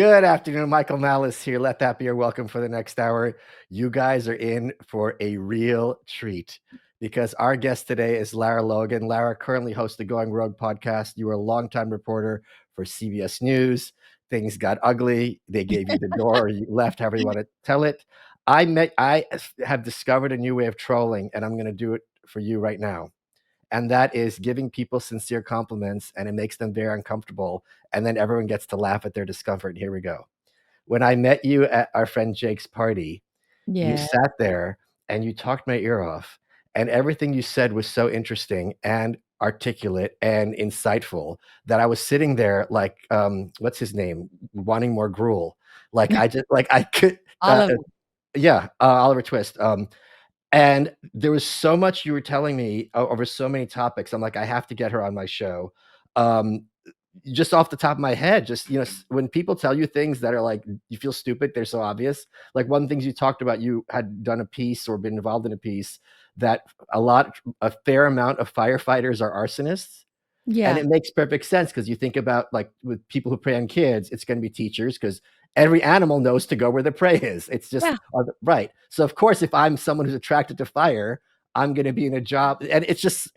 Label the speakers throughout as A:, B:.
A: Good afternoon, Michael Malice here. Let that be your welcome for the next hour. You guys are in for a real treat because our guest today is Lara Logan. Lara currently hosts the Going Rogue podcast. You were a longtime reporter for CBS News. Things got ugly. They gave you the door. You left, however you want to tell it. I have discovered a new way of trolling, and I'm going to do it for you right now. And that is giving people sincere compliments, and it makes them very uncomfortable. And then everyone gets to laugh at their discomfort. Here we go. When I met you at our friend Jake's party, you
B: Yeah.
A: sat there and you talked my ear off. And everything you said was so interesting and articulate and insightful that I was sitting there like, what's his name? Wanting more gruel. Like I could,
B: Oliver.
A: Oliver Twist. And there was so much you were telling me over so many topics. I'm like, I have to get her on my show. Just off the top of my head, just, when people tell you things that are like, you feel stupid, they're so obvious. Like one of the things you talked about, you had done a piece or been involved in a piece that a fair amount of firefighters are arsonists. And
B: Yeah.
A: it makes perfect sense because you think about like with people who prey on kids, it's going to be teachers because every animal knows to go where the prey is. It's just
B: Yeah.
A: right. So of course, if I'm someone who's attracted to fire, I'm going to be in a job, and it's just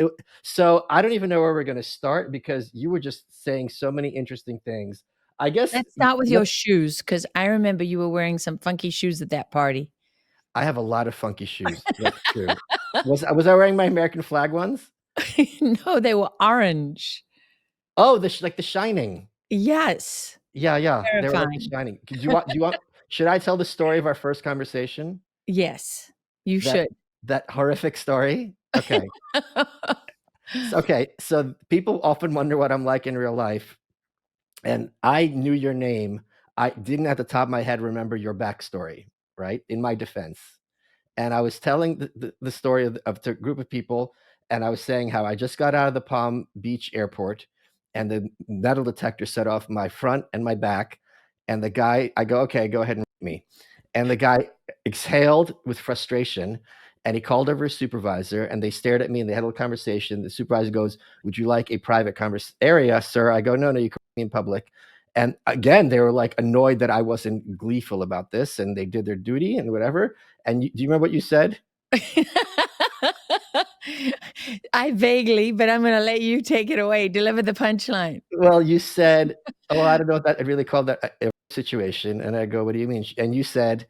A: so I don't even know where we're going to start because you were just saying so many interesting things. I guess
B: Let's start with your shoes, because I remember you were wearing some funky shoes at that party.
A: I have a lot of funky shoes. That's true. Was I wearing my American flag ones?
B: No, they were orange.
A: Oh, like The Shining.
B: Yes.
A: Yeah, they were like The
B: Terrifying.
A: Shining. Do you want? Should I tell the story of our first conversation?
B: Yes, you
A: That
B: should.
A: that horrific story? Okay. So people often wonder what I'm like in real life, and I knew your name. I didn't at the top of my head remember your backstory, right? In my defense. And I was telling the story of to a group of people, and I was saying how I just got out of the Palm Beach airport, and the metal detector set off my front and my back, and the guy, I go, okay, go ahead and rate me. And the guy exhaled with frustration, and he called over his supervisor, and they stared at me, and they had a little conversation. The supervisor goes, "Would you like a private area, sir?" I go, "No, you can me in public." And again, they were like annoyed that I wasn't gleeful about this, and they did their duty and whatever. And do you remember what you said?
B: I vaguely, but I'm gonna let you take it away. Deliver the punchline.
A: Well, you said, "Oh, I don't know if that I really called that a situation." And I go, "What do you mean?" And you said,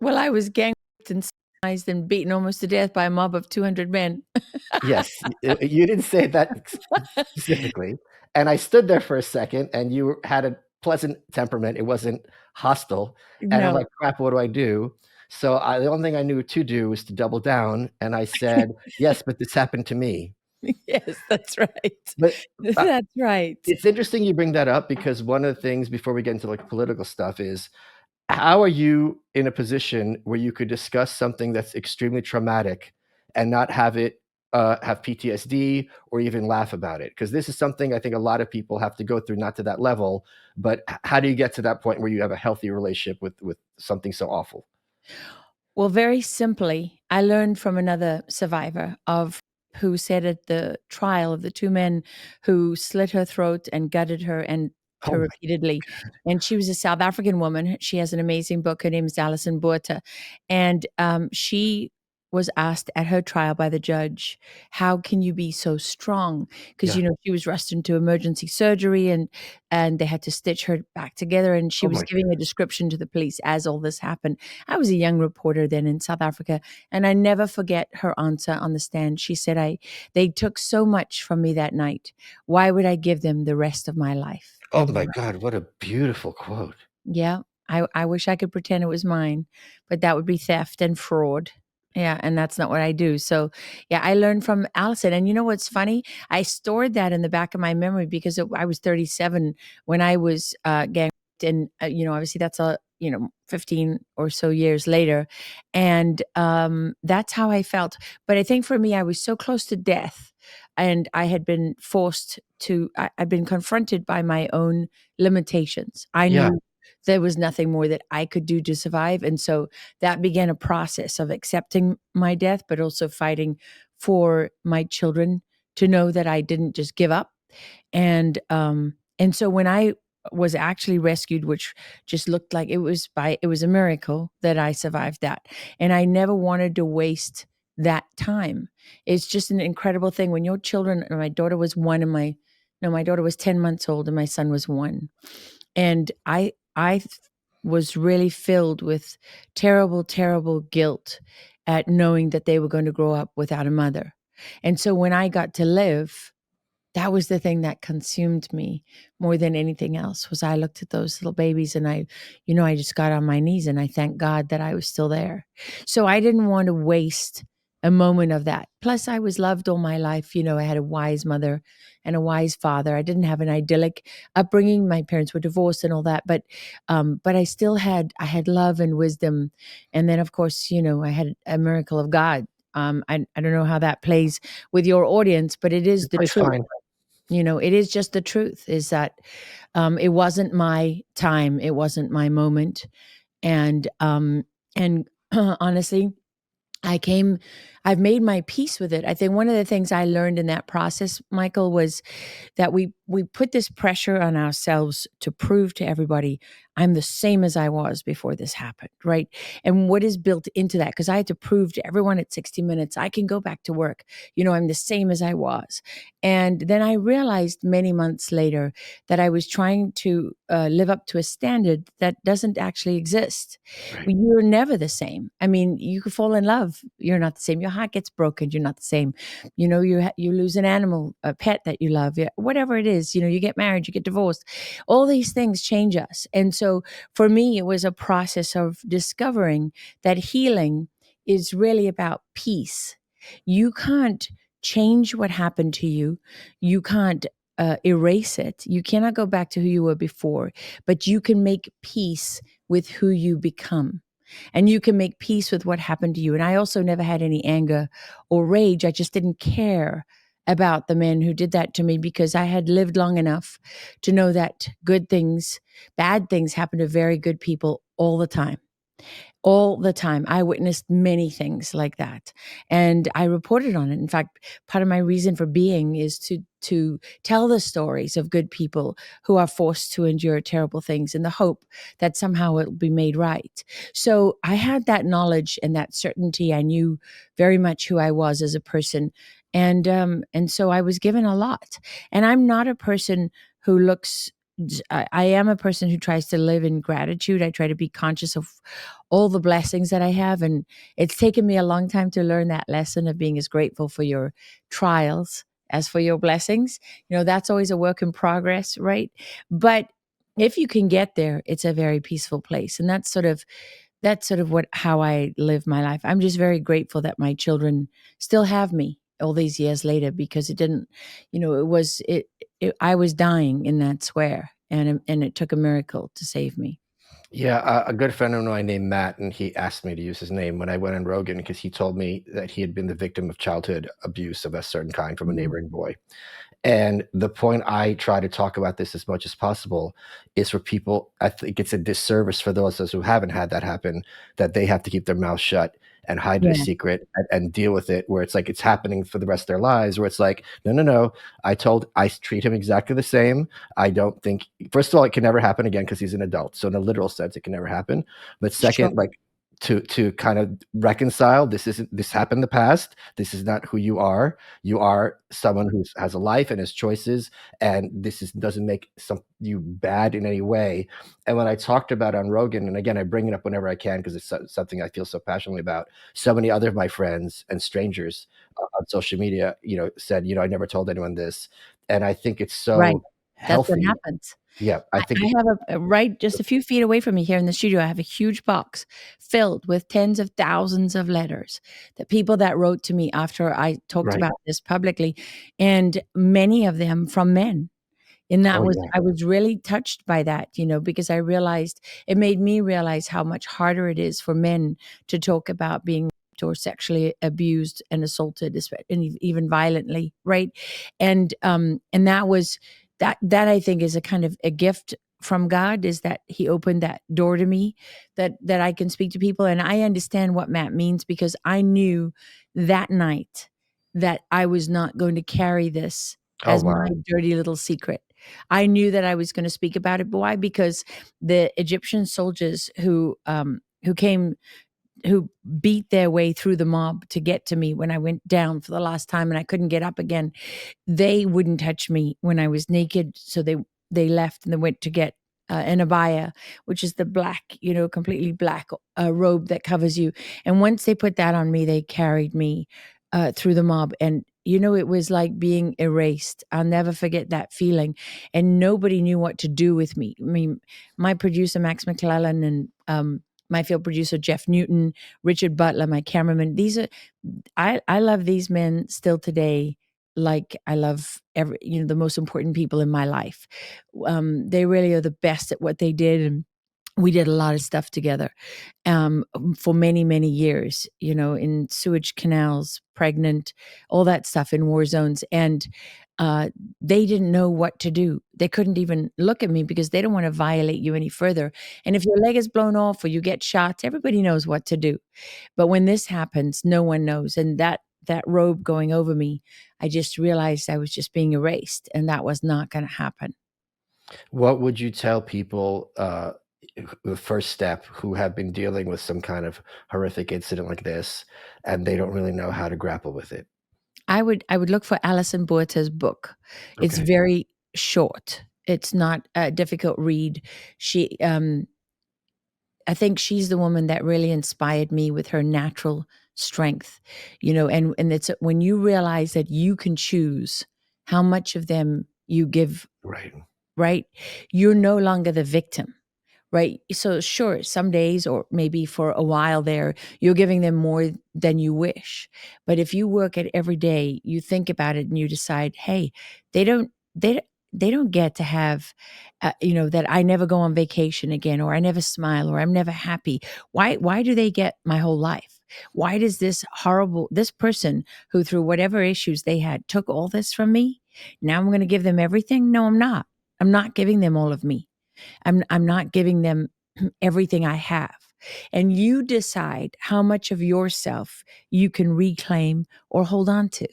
B: Well, I was gang raped and sized and beaten almost to death by a mob of 200 men.
A: yes, you didn't say that specifically. And I stood there for a second, and you had a pleasant temperament. It wasn't hostile. And I'm
B: No.
A: like, crap, what do I do? So the only thing I knew to do was to double down. And I said, yes, but this happened to me.
B: Yes, that's right.
A: But
B: That's right.
A: it's interesting you bring that up because one of the things before we get into like political stuff is how are you in a position where you could discuss something that's extremely traumatic and not have it have PTSD or even laugh about it? Because this is something I think a lot of people have to go through, not to that level, but how do you get to that point where you have a healthy relationship with something so awful?
B: Well, very simply, I learned from another survivor of who said at the trial of the two men who slit her throat and gutted her and
A: Oh
B: her
A: my
B: repeatedly. And she was a South African woman. She has an amazing book. Her name is Alison Botha. And she was asked at her trial by the judge, how can you be so strong? Because,
A: yeah.
B: she was rushed into emergency surgery and they had to stitch her back together. And she
A: Oh
B: was
A: my
B: giving a description to the police as all this happened. I was a young reporter then in South Africa, and I never forget her answer on the stand. She said, they took so much from me that night. Why would I give them the rest of my life?
A: oh my God, what a beautiful quote.
B: Yeah, I wish I could pretend it was mine, but that would be theft and fraud. Yeah, and that's not what I do. So, yeah, I learned from Allison. And you know what's funny? I stored that in the back of my memory because I was 37 when I was gang raped, and obviously that's 15 or so years later, and that's how I felt. But I think for me, I was so close to death, and I had been forced to. I've been confronted by my own limitations. I
A: Yeah.
B: knew there was nothing more that I could do to survive. And so that began a process of accepting my death, but also fighting for my children to know that I didn't just give up. And so when I was actually rescued, which just looked like it was a miracle that I survived that. And I never wanted to waste that time. It's just an incredible thing when your children, my daughter was 1 and my no, my daughter was 10 months old and my son was 1. And was really filled with terrible, terrible guilt at knowing that they were going to grow up without a mother. And so when I got to live, that was the thing that consumed me more than anything else. Was I looked at those little babies and I just got on my knees and I thank God that I was still there. So I didn't want to waste a moment of that. Plus I was loved all my life. I had a wise mother and a wise father. I didn't have an idyllic upbringing. My parents were divorced and all that, but I had love and wisdom. And then of course, I had a miracle of God. I don't know how that plays with your audience, but it is
A: It
B: the
A: plays
B: truth.
A: fine.
B: It is just the truth is that it wasn't my time, it wasn't my moment. And honestly, I came, I've made my peace with it. I think one of the things I learned in that process, Michael, was that we put this pressure on ourselves to prove to everybody I'm the same as I was before this happened, right? And what is built into that? Because I had to prove to everyone at 60 Minutes I can go back to work. I'm the same as I was. And then I realized many months later that I was trying to live up to a standard that doesn't actually exist.
A: Right.
B: You're never the same. I mean, you could fall in love. You're not the same. Your heart gets broken. You're not the same. You lose an animal, a pet that you love, yeah, whatever it is. You get married, you get divorced. All these things change us. And so for me, it was a process of discovering that healing is really about peace. You can't change what happened to you. You can't erase it. You cannot go back to who you were before, but you can make peace with who you become. And you can make peace with what happened to you. And I also never had any anger or rage. I just didn't care about the men who did that to me because I had lived long enough to know that bad things happen to very good people all the time. All the time. I witnessed many things like that. And I reported on it. In fact, part of my reason for being is to tell the stories of good people who are forced to endure terrible things in the hope that somehow it'll be made right. So I had that knowledge and that certainty. I knew very much who I was as a person. And so I was given a lot. And I'm not a person who looks I am a person who tries to live in gratitude. I try to be conscious of all the blessings that I have. And it's taken me a long time to learn that lesson of being as grateful for your trials as for your blessings. That's always a work in progress, right? But if you can get there, it's a very peaceful place. And that's sort of how I live my life. I'm just very grateful that my children still have me all these years later because it didn't, I was dying in that square and it took a miracle to save me.
A: Yeah, a good friend of mine named Matt, and he asked me to use his name when I went on Rogan because he told me that he had been the victim of childhood abuse of a certain kind from a
B: Mhm.
A: neighboring boy. And the point I try to talk about this as much as possible is for people. I think it's a disservice for those of us who haven't had that happen, that they have to keep their mouth shut and hide it a
B: Yeah,
A: secret and deal with it, where it's like it's happening for the rest of their lives, where it's like, no, no, no. I treat him exactly the same. I don't think, first of all, it can never happen again because he's an adult. So in a literal sense, it can never happen. But
B: sure.
A: second, like, to kind of reconcile, this happened in the past. This is not who you are. You are someone who has a life and has choices, and doesn't make you bad in any way. And when I talked about on Rogan, and again, I bring it up whenever I can because it's something I feel so passionately about. So many other of my friends and strangers on social media, said, I never told anyone this, and I think it's
B: Right.
A: so
B: That's what
A: healthy.
B: happens.
A: Yeah, I think
B: I have right just a few feet away from me here in the studio, I have a huge box filled with tens of thousands of letters that people that wrote to me after I talked
A: right.
B: about this publicly, and many of them from men. And
A: Oh yeah.
B: I was really touched by that, because I realized it made me realize how much harder it is for men to talk about being raped or sexually abused and assaulted, and even violently, right? And that I think is a kind of a gift from God, is that He opened that door to me, that I can speak to people, and I understand what Matt means because I knew that night that I was not going to carry this
A: Oh
B: as my
A: wow.
B: dirty little secret. I knew that I was going to speak about it. But why? Because the Egyptian soldiers who came, who beat their way through the mob to get to me when I went down for the last time and I couldn't get up again, they wouldn't touch me when I was naked. So they left and they went to get an abaya, which is the black, completely black robe that covers you. And once they put that on me, they carried me through the mob. And, it was like being erased. I'll never forget that feeling. And nobody knew what to do with me. I mean, my producer, Max McClellan, and my field producer, Jeff Newton, Richard Butler, my cameraman, I love these men still today, like I love the most important people in my life. They really are the best at what they did, and we did a lot of stuff together for many, many years. In sewage canals, pregnant, all that stuff in war zones, and they didn't know what to do. They couldn't even look at me because they don't want to violate you any further. And if your leg is blown off or you get shot, everybody knows what to do. But when this happens, no one knows. And that robe going over me, I just realized I was just being erased, and that was not going to happen.
A: What would you tell people, the first step, who have been dealing with some kind of horrific incident like this, and they don't really know how to grapple with it?
B: I would look for Alison Boerta's book. It's
A: Okay.
B: very short. It's not a difficult read. She I think she's the woman that really inspired me with her natural strength, and it's when you realize that you can choose how much of them you give,
A: Right.
B: right? You're no longer the victim, right? So sure, some days or maybe for a while there, you're giving them more than you wish. But if you work at every day, you think about it and you decide, hey, they don't they they don't get to have that I never go on vacation again, or I never smile, or I'm never happy. Why do they get my whole life? Why does this person who through whatever issues they had took all this from me? Now I'm going to give them everything? No, I'm not. I'm not giving them all of me. I'm not giving them everything I have. And you decide how much of yourself you can reclaim or hold on to.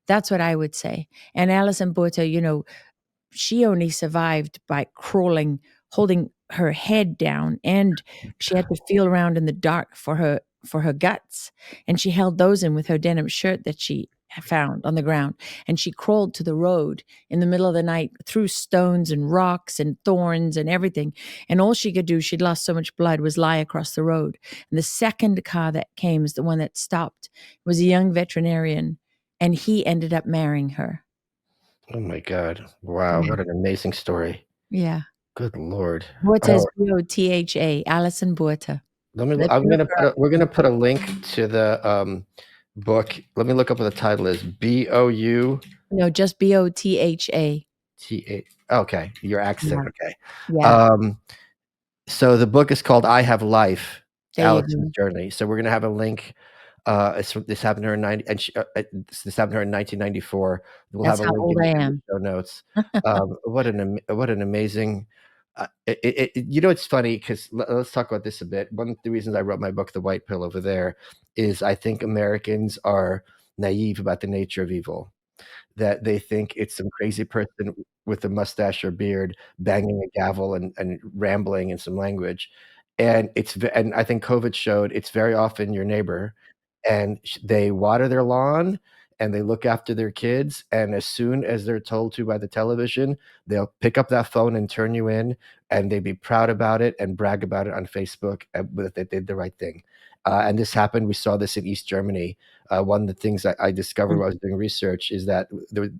B: That's what I would say. And Alison Boerta, she only survived by crawling, holding her head down, and she had to feel around in the dark for her guts, and she held those in with her denim shirt that she found on the ground, and she crawled to the road in the middle of the night through stones and rocks and thorns and everything, and all she could do, she'd lost so much blood, was lie across the road. And the second car that came is the one that stopped, was a young veterinarian, and he ended up marrying her.
A: Oh my God. Wow,
B: Yeah.
A: what an amazing story.
B: Yeah.
A: Good Lord.
B: Boerta's
A: Oh,
B: Botha, Alison Boerta.
A: let me
B: If
A: I'm
B: you look
A: gonna
B: her
A: put
B: up.
A: we're gonna put a link to the book. Let me look up what the title is. Boutha.
B: No, just Botha.
A: Okay, your accent.
B: Yeah.
A: Okay.
B: Yeah.
A: Um So the book is called I Have Life,
B: There you
A: Allison's
B: go.
A: Journey. So we're gonna have a link. This happened to her in 90, and this happened to her in 1994. We'll have
B: That's
A: a
B: how
A: link
B: old I
A: in the
B: am.
A: show notes. What an amazing. It's funny because let's talk about this a bit. One of the reasons I wrote my book, The White Pill, over there, is I think Americans are naive about the nature of evil, that they think it's some crazy person with a mustache or beard banging a gavel and rambling in some language. And I think COVID showed it's very often your neighbor, and they water their lawn and they look after their kids. And as soon as they're told to by the television, they'll pick up that phone and turn you in, and they'd be proud about it and brag about it on Facebook that they did the right thing. And this happened. We saw this in East Germany. One of the things I discovered while I was doing research is that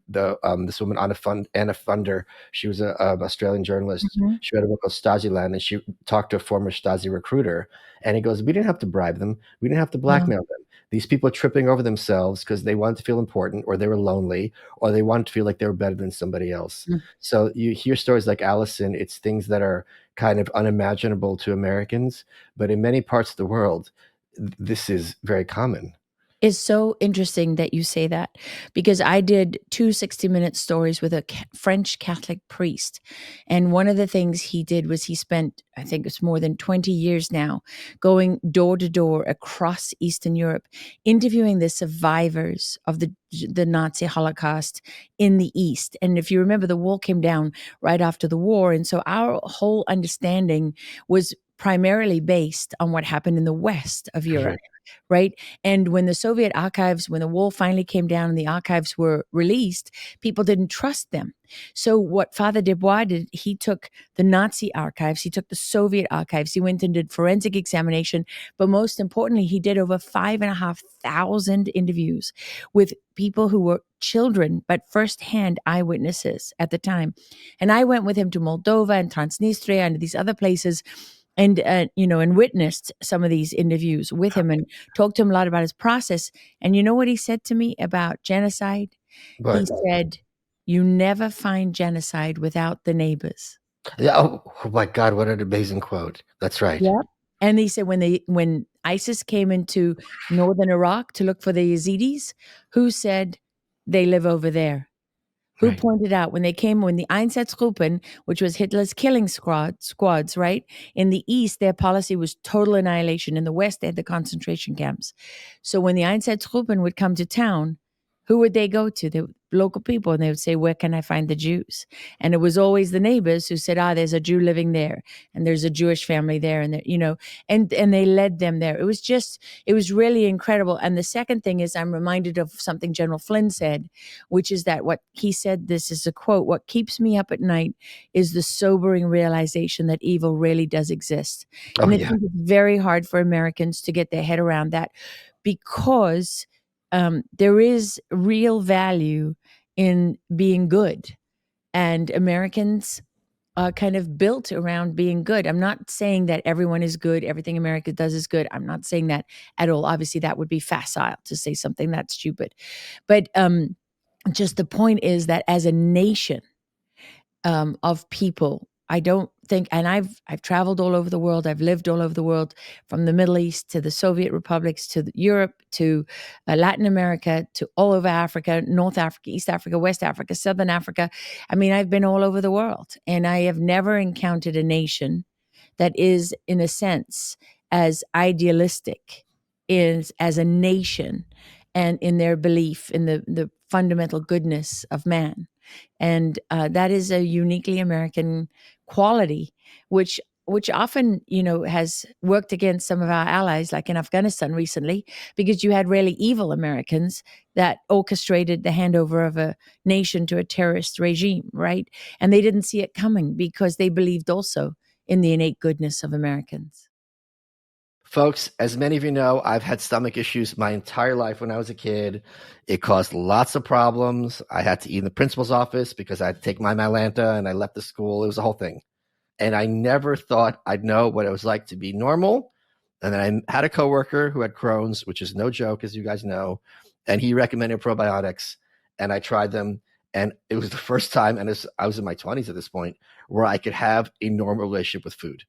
A: this woman Anna Funder, she was a Australian journalist.
B: Mhm.
A: She read a book called Stasi-Land, and she talked to a former Stasi recruiter, and he goes, "We didn't have to bribe them. We didn't have to
B: No.
A: blackmail them. These people are tripping over themselves because they wanted to feel important, or they were lonely, or they wanted to feel like they were better than somebody else."
B: Mm.
A: So you hear stories like Allison. It's things that are kind of unimaginable to Americans, but in many parts of the world, this is very common.
B: It's so interesting that you say that, because I did two 60-minute stories with a French Catholic priest. And one of the things he did was he spent, I think it's more than 20 years now, going door to door across Eastern Europe, interviewing the survivors of the Nazi Holocaust in the East. And if you remember, the wall came down right after the war. And so our whole understanding was primarily based on what happened in the West of Europe. Right. And when the Soviet archives, when the wall finally came down and the archives were released, people didn't trust them. So what Father Desbois did, he took the Nazi archives, he took the Soviet archives, he went and did forensic examination. But most importantly, he did over 5,500 interviews with people who were children, but firsthand eyewitnesses at the time. And I went with him to Moldova and Transnistria and these other places, and and witnessed some of these interviews with him and talked to him a lot about his process. And you know what he said to me about genocide? He
A: But
B: said, "You never find genocide without the neighbors."
A: yeah, oh my God, what an amazing quote. That's right.
B: Yep. And he said when ISIS came into northern Iraq to look for the Yazidis, who said they live over there? Who
A: Right.
B: pointed out when the Einsatzgruppen, which was Hitler's killing squads, right? In the East, their policy was total annihilation. In the West, they had the concentration camps. So when the Einsatzgruppen would come to town, who would they go to? The local people. And they would say, "Where can I find the Jews?" And it was always the neighbors who said, "There's a Jew living there. And there's a Jewish family there." And, and they led them there. It was really incredible. And the second thing is, I'm reminded of something General Flynn said, which is that what he said, this is a quote, "What keeps me up at night is the sobering realization that evil really does exist."
A: Oh,
B: And I
A: yeah.
B: think it's very hard for Americans to get their head around that, because there is real value in being good. And Americans are kind of built around being good. I'm not saying that everyone is good, everything America does is good. I'm not saying that at all. Obviously, that would be facile to say something that's stupid. But just the point is that as a nation of people, I don't think, and I've traveled all over the world. I've lived all over the world, from the Middle East to the Soviet republics to Europe to Latin America to all over Africa, North Africa, East Africa, West Africa, Southern Africa. I mean, I've been all over the world, and I have never encountered a nation that is, in a sense, as idealistic as a nation, and in their belief in the fundamental goodness of man. And that is a uniquely American quality, which often, has worked against some of our allies, like in Afghanistan recently, because you had really evil Americans that orchestrated the handover of a nation to a terrorist regime, right? And they didn't see it coming because they believed also in the innate goodness of Americans.
A: Folks, as many of you know, I've had stomach issues my entire life when I was a kid. It caused lots of problems. I had to eat in the principal's office because I had to take my Mylanta, and I left the school. It was a whole thing. And I never thought I'd know what it was like to be normal. And then I had a coworker who had Crohn's, which is no joke, as you guys know, and he recommended probiotics, and I tried them. And it was the first time, and I was in my 20s at this point, where I could have a normal relationship with food.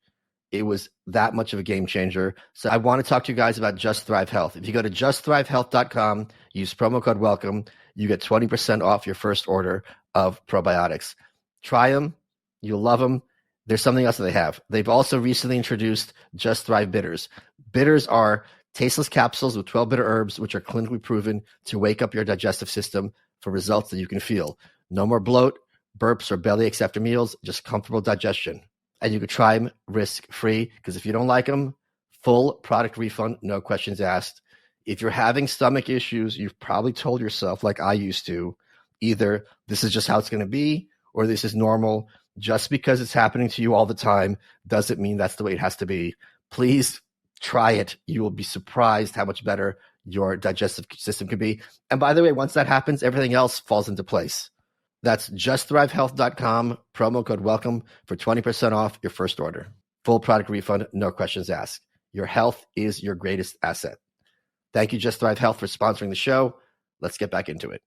A: It was that much of a game changer. So I want to talk to you guys about Just Thrive Health. If you go to justthrivehealth.com, use promo code WELCOME, you get 20% off your first order of probiotics. Try them. You'll love them. There's something else that they have. They've also recently introduced Just Thrive Bitters. Bitters are tasteless capsules with 12 bitter herbs, which are clinically proven to wake up your digestive system for results that you can feel. No more bloat, burps, or bellyaches after meals, just comfortable digestion. And you could try them risk-free, because if you don't like them, full product refund, no questions asked. If you're having stomach issues, you've probably told yourself, like I used to, either this is just how it's going to be or this is normal. Just because it's happening to you all the time doesn't mean that's the way it has to be. Please try it. You will be surprised how much better your digestive system can be. And by the way, once that happens, everything else falls into place. That's justthrivehealth.com, promo code WELCOME for 20% off your first order. Full product refund, no questions asked. Your health is your greatest asset. Thank you, Just Thrive Health, for sponsoring the show. Let's get back into it.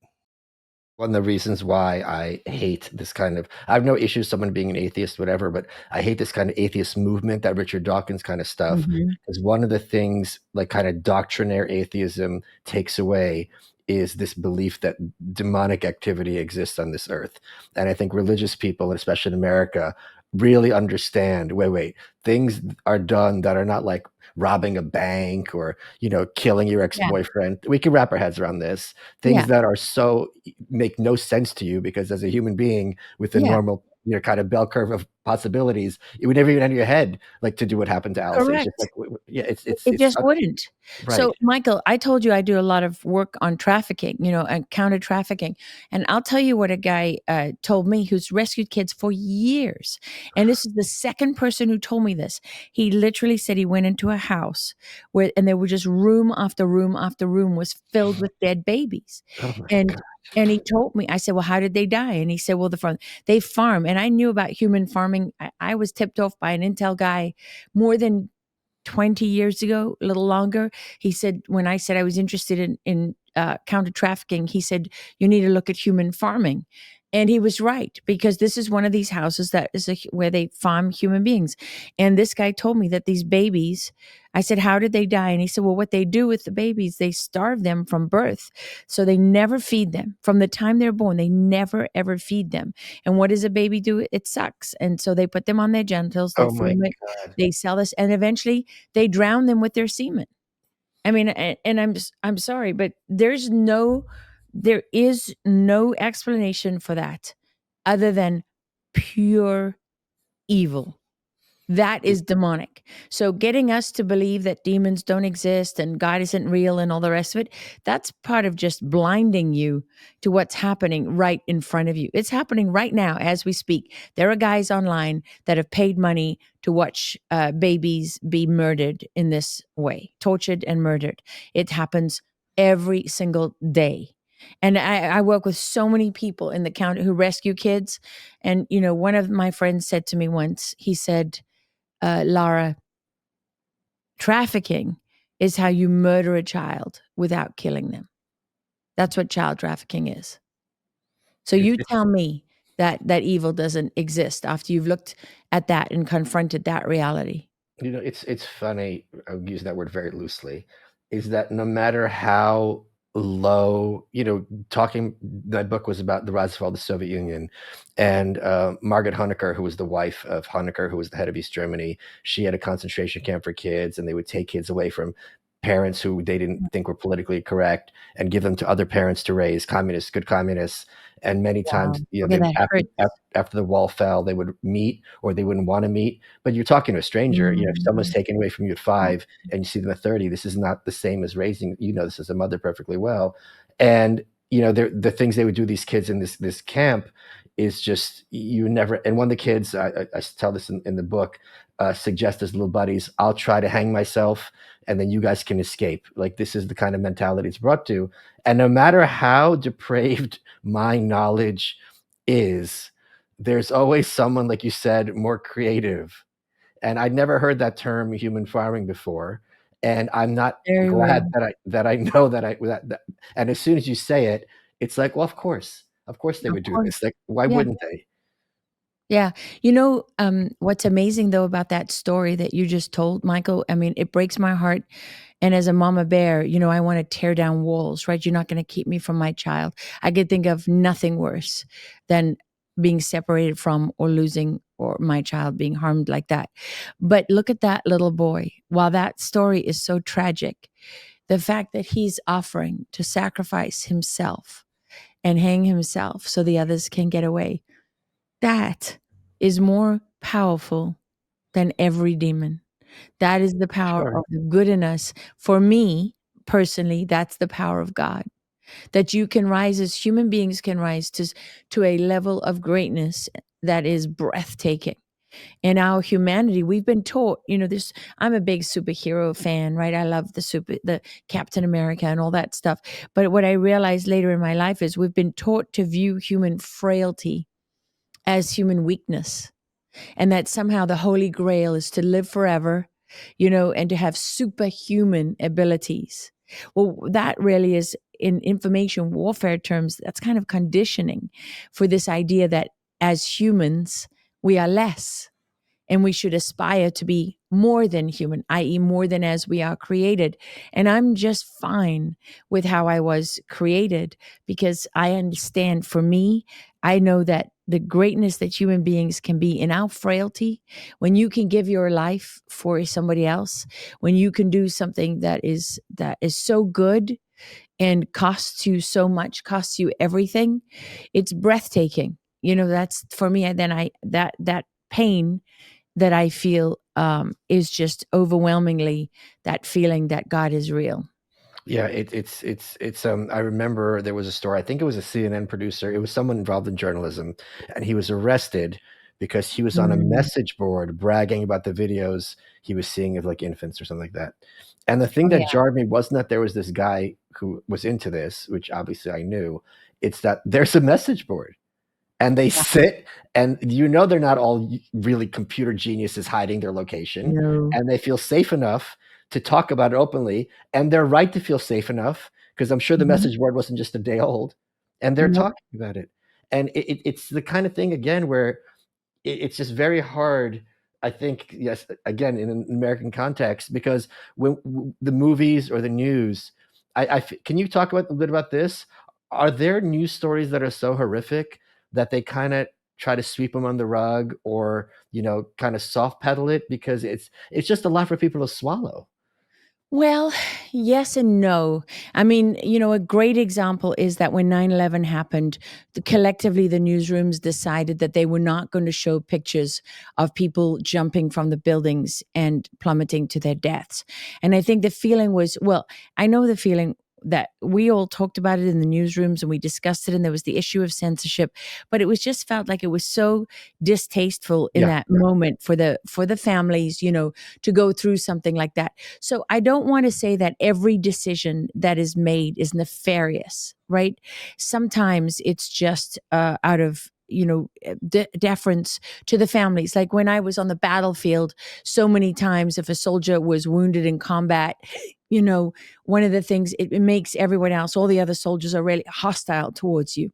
A: one of the reasons why I hate this kind of I have no issue with someone being an atheist, whatever, but I hate this kind of atheist movement, that Richard Dawkins kind of stuff.
B: Mhm.
A: Because one of the things, like kind of doctrinaire atheism takes away, is this belief that demonic activity exists on this earth. And I think religious people, especially in America, really understand, wait, things are done that are not like robbing a bank or, killing your
B: Yeah.
A: ex-boyfriend. We can wrap our heads around this. Things
B: Yeah.
A: that are so make no sense to you, because as a human being with a
B: Yeah.
A: normal, kind of bell curve of possibilities, it would never even enter your head, like, to do what happened to Alice. It's just
B: Correct.
A: like, yeah, it's
B: It just wouldn't.
A: right.
B: So, Michael, I told you I do a lot of work on trafficking, and counter trafficking. And I'll tell you what a guy told me who's rescued kids for years. And this is the second person who told me this. He literally said he went into a house and there were just room after room after room was filled with dead babies.
A: Oh my
B: And
A: god.
B: and he told me, I said, well, how did they die? And he said, well, they farm. And I knew about human farming. I was tipped off by an Intel guy more than 20 years ago, a little longer. He said, when I said I was interested in counter trafficking, he said, you need to look at human farming. And he was right, because this is one of these houses that is where they farm human beings. And this guy told me that these babies, I said, how did they die? And he said, well, what they do with the babies, they starve them from birth. So they never feed them. From the time they're born, they never, ever feed them. And what does a baby do? It sucks. And so they put them on their genitals, they
A: Oh my
B: form it,
A: god.
B: they sell this, and eventually they drown them with their semen. I mean, and I'm sorry, but there is no explanation for that other than pure evil. That is demonic. So getting us to believe that demons don't exist and God isn't real and all the rest of it, that's part of just blinding you to what's happening right in front of you. It's happening right now as we speak. There are guys online that have paid money to watch babies be murdered in this way, tortured and murdered. It happens every single day. And I work with so many people in the county who rescue kids. And, one of my friends said to me once, he said, Lara, trafficking is how you murder a child without killing them. That's what child trafficking is. So
A: It's
B: you tell me that evil doesn't exist after you've looked at that and confronted that reality.
A: it's funny, I'll use that word very loosely, is that no matter how low, talking that book was about the rise and fall of the Soviet Union, and Margaret Honecker, who was the wife of Honecker, who was the head of East Germany, she had a concentration camp for kids, and they would take kids away from parents who they didn't think were politically correct and give them to other parents to raise communists, good communists. And many times,
B: Wow. Okay, that hurts.
A: after the wall fell, they would meet, or they wouldn't want to meet. But you're talking to a stranger. If someone's
B: Mm.
A: taken away from you at 5 and you see them at 30, this is not the same as raising, this as a mother perfectly well. And, the things they would do to these kids in this camp is just, you never, and one of the kids, I tell this in the book, suggest his little buddies, I'll try to hang myself and then you guys can escape. Like, this is the kind of mentality it's brought to. And no matter how depraved my knowledge is, there's always someone, like you said, more creative. And I'd never heard that term human farming before. And I'm not
B: Very
A: glad
B: well.
A: that I know that and as soon as you say it, it's like, well, of course they
B: Of
A: would do
B: course.
A: this. Like, why
B: Yeah.
A: wouldn't they?
B: Yeah. What's amazing though about that story that you just told, Michael, I mean, it breaks my heart. And as a mama bear, I want to tear down walls, right? You're not going to keep me from my child. I could think of nothing worse than being separated from or losing or my child being harmed like that. But look at that little boy. While that story is so tragic, the fact that he's offering to sacrifice himself and hang himself so the others can get away, that is more powerful than every demon. That is the power
A: Sure.
B: of the good in us. For me, personally, that's the power of God. That you can rise as human beings can rise to a level of greatness that is breathtaking. In our humanity, we've been taught, this I'm a big superhero fan, right? I love the Captain America and all that stuff. But what I realized later in my life is we've been taught to view human frailty as human weakness, and that somehow the holy grail is to live forever, and to have superhuman abilities. Well, that really is in information warfare terms, that's kind of conditioning for this idea that as humans, we are less and we should aspire to be more than human, i.e., more than as we are created. And I'm just fine with how I was created because I understand for me, I know that the greatness that human beings can be in our frailty, when you can give your life for somebody else, when you can do something that is so good and costs you so much, costs you everything, it's breathtaking. That's for me. Then I that pain that I feel is just overwhelmingly that feeling that God is real.
A: Yeah, it's I remember there was a story, I think it was a CNN producer, it was someone involved in journalism, and he was arrested because he was on a
B: Mm.
A: message board bragging about the videos he was seeing of like infants or something like that. And the thing
B: Oh
A: that
B: yeah,
A: jarred me wasn't that there was this guy who was into this, which obviously I knew, it's that there's a message board and they
B: yeah.
A: sit, and they're not all really computer geniuses hiding their location,
B: No.
A: and they feel safe enough to talk about it openly, and they're right to feel safe enough because I'm sure the
B: Mhm.
A: message board wasn't just a day old, and they're
B: Nope.
A: talking about it. And it's the kind of thing again where it's just very hard, I think, yes, again, in an American context, because when the movies or the news, can you talk about a bit about this? Are there news stories that are so horrific that they kind of try to sweep them on the rug, or kind of soft pedal it because it's just a lot for people to swallow?
B: Well, yes and no. I mean, a great example is that when 9/11 happened, collectively the newsrooms decided that they were not going to show pictures of people jumping from the buildings and plummeting to their deaths. And I think the feeling was, well, I know the feeling that we all talked about it in the newsrooms and we discussed it, and there was the issue of censorship, but it was just felt like it was so distasteful in
A: Yeah,
B: that
A: yeah.
B: moment for the families, to go through something like that. So I don't want to say that every decision that is made is nefarious, right? Sometimes it's just out of deference to the families. Like when I was on the battlefield, so many times if a soldier was wounded in combat, you know, one of the things it makes everyone else, all the other soldiers are really hostile towards you.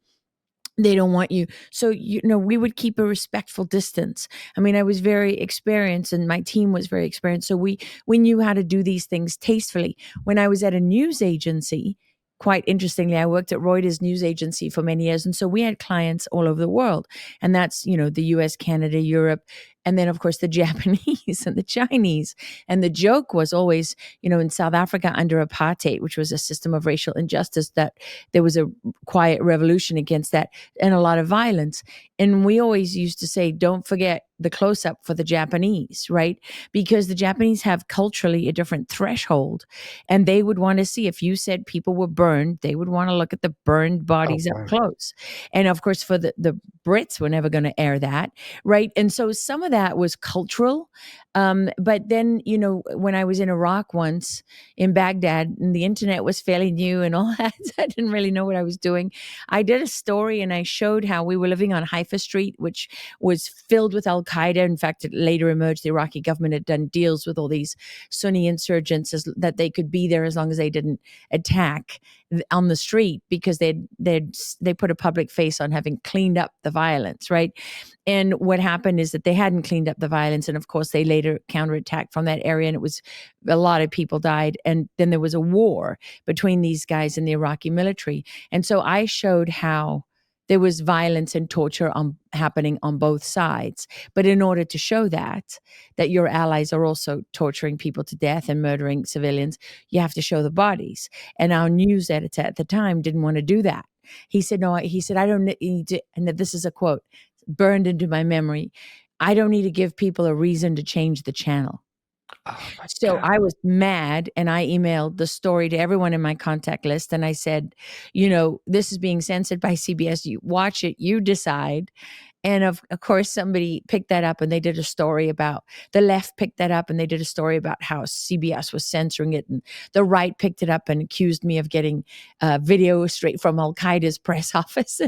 B: They don't want you. So, we would keep a respectful distance. I mean, I was very experienced and my team was very experienced. So we knew how to do these things tastefully. When I was at a news agency, quite interestingly, I worked at Reuters news agency for many years. And so we had clients all over the world. And that's, the US, Canada, Europe, and then of course the Japanese and the Chinese. And the joke was always, in South Africa under apartheid, which was a system of racial injustice, that there was a quiet revolution against that and a lot of violence. And we always used to say, don't forget the close up for the Japanese, right? Because the Japanese have culturally a different threshold. And they would want to see, if you said people were burned, they would want to look at the burned
A: Oh,
B: bodies up
A: wow.
B: close. And of course, for the Brits were never going to air that, right? And so some of that was cultural. But then, when I was in Iraq once in Baghdad, and the internet was fairly new and all that, so I didn't really know what I was doing. I did a story and I showed how we were living on Haifa Street, which was filled with Al Qaeda. In fact, it later emerged the Iraqi government had done deals with all these Sunni insurgents that they could be there as long as they didn't attack on the street, because they put a public face on having cleaned up the violence, right? And what happened is that they hadn't cleaned up the violence, and of course they later counterattacked from that area, and it was a lot of people died, and then there was a war between these guys and the Iraqi military. And so I showed how there was violence and torture happening on both sides. But in order to show that your allies are also torturing people to death and murdering civilians, you have to show the bodies. And our news editor at the time didn't want to do that. He said, no, he said, I don't need to, and this is a quote burned into my memory. I don't need to give people a reason to change the channel.
A: Oh my
B: So
A: God.
B: I was mad and I emailed the story to everyone in my contact list. And I said, this is being censored by CBS. You watch it, you decide. And of course, somebody picked that up and they did a story about the left picked that up and they did a story about how CBS was censoring it. And the right picked it up and accused me of getting video straight from Al Qaeda's press office,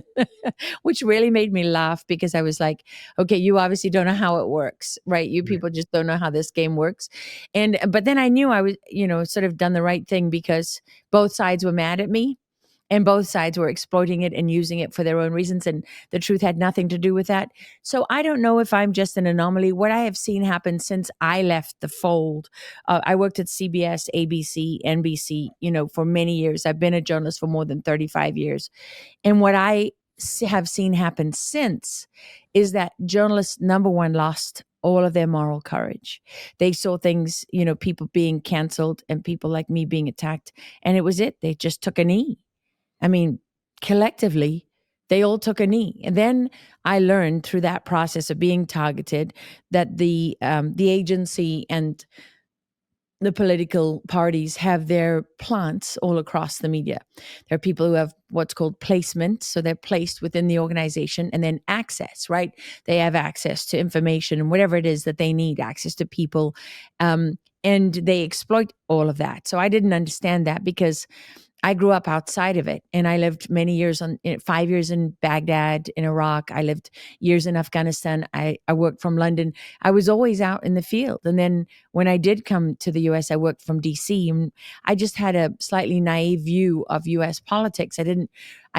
B: which really made me laugh because I was like, okay, you obviously don't know how it works, right? You
A: Right.
B: people just don't know how this game works. But then I knew I was, sort of done the right thing because both sides were mad at me. and both sides were exploiting it and using it for their own reasons, and the truth had nothing to do with that. So I don't know if I'm just an anomaly. What I have seen happen since I left the fold, I worked at CBS, ABC, NBC, for many years. I've been a journalist for more than 35 years. And what I have seen happen since is that journalists, number one, lost all of their moral courage. They saw things, people being canceled and people like me being attacked, and it was it. They just took a knee. I mean, collectively, they all took a knee. And then I learned through that process of being targeted that the agency and the political parties have their plants all across the media. There are people who have what's called placement. So they're placed within the organization, and then access, right? They have access to information and whatever it is that they need, access to people. And they exploit all of that. So I didn't understand that because I grew up outside of it, and I lived many years 5 years in Baghdad, in Iraq. I lived years in Afghanistan. I worked from London. I was always out in the field. And then when I did come to the US, I worked from DC, and I just had a slightly naive view of US politics. I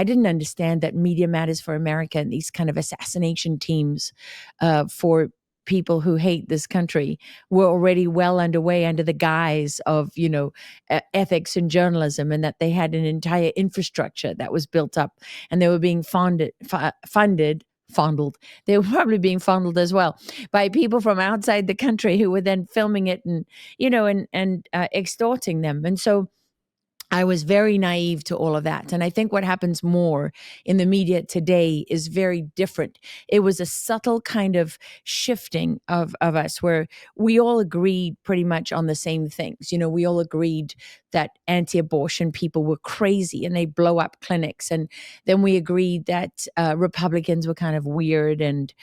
B: didn't understand that media matters for America, and these kind of assassination teams for people who hate this country were already well underway under the guise of, ethics and journalism, and that they had an entire infrastructure that was built up, and they were being fondled. They were probably being fondled as well by people from outside the country who were then filming it and, extorting them. And so I was very naive to all of that. And I think what happens more in the media today is very different. It was a subtle kind of shifting of us where we all agreed pretty much on the same things. We all agreed that anti-abortion people were crazy and they blow up clinics. And then we agreed that Republicans were kind of weird, and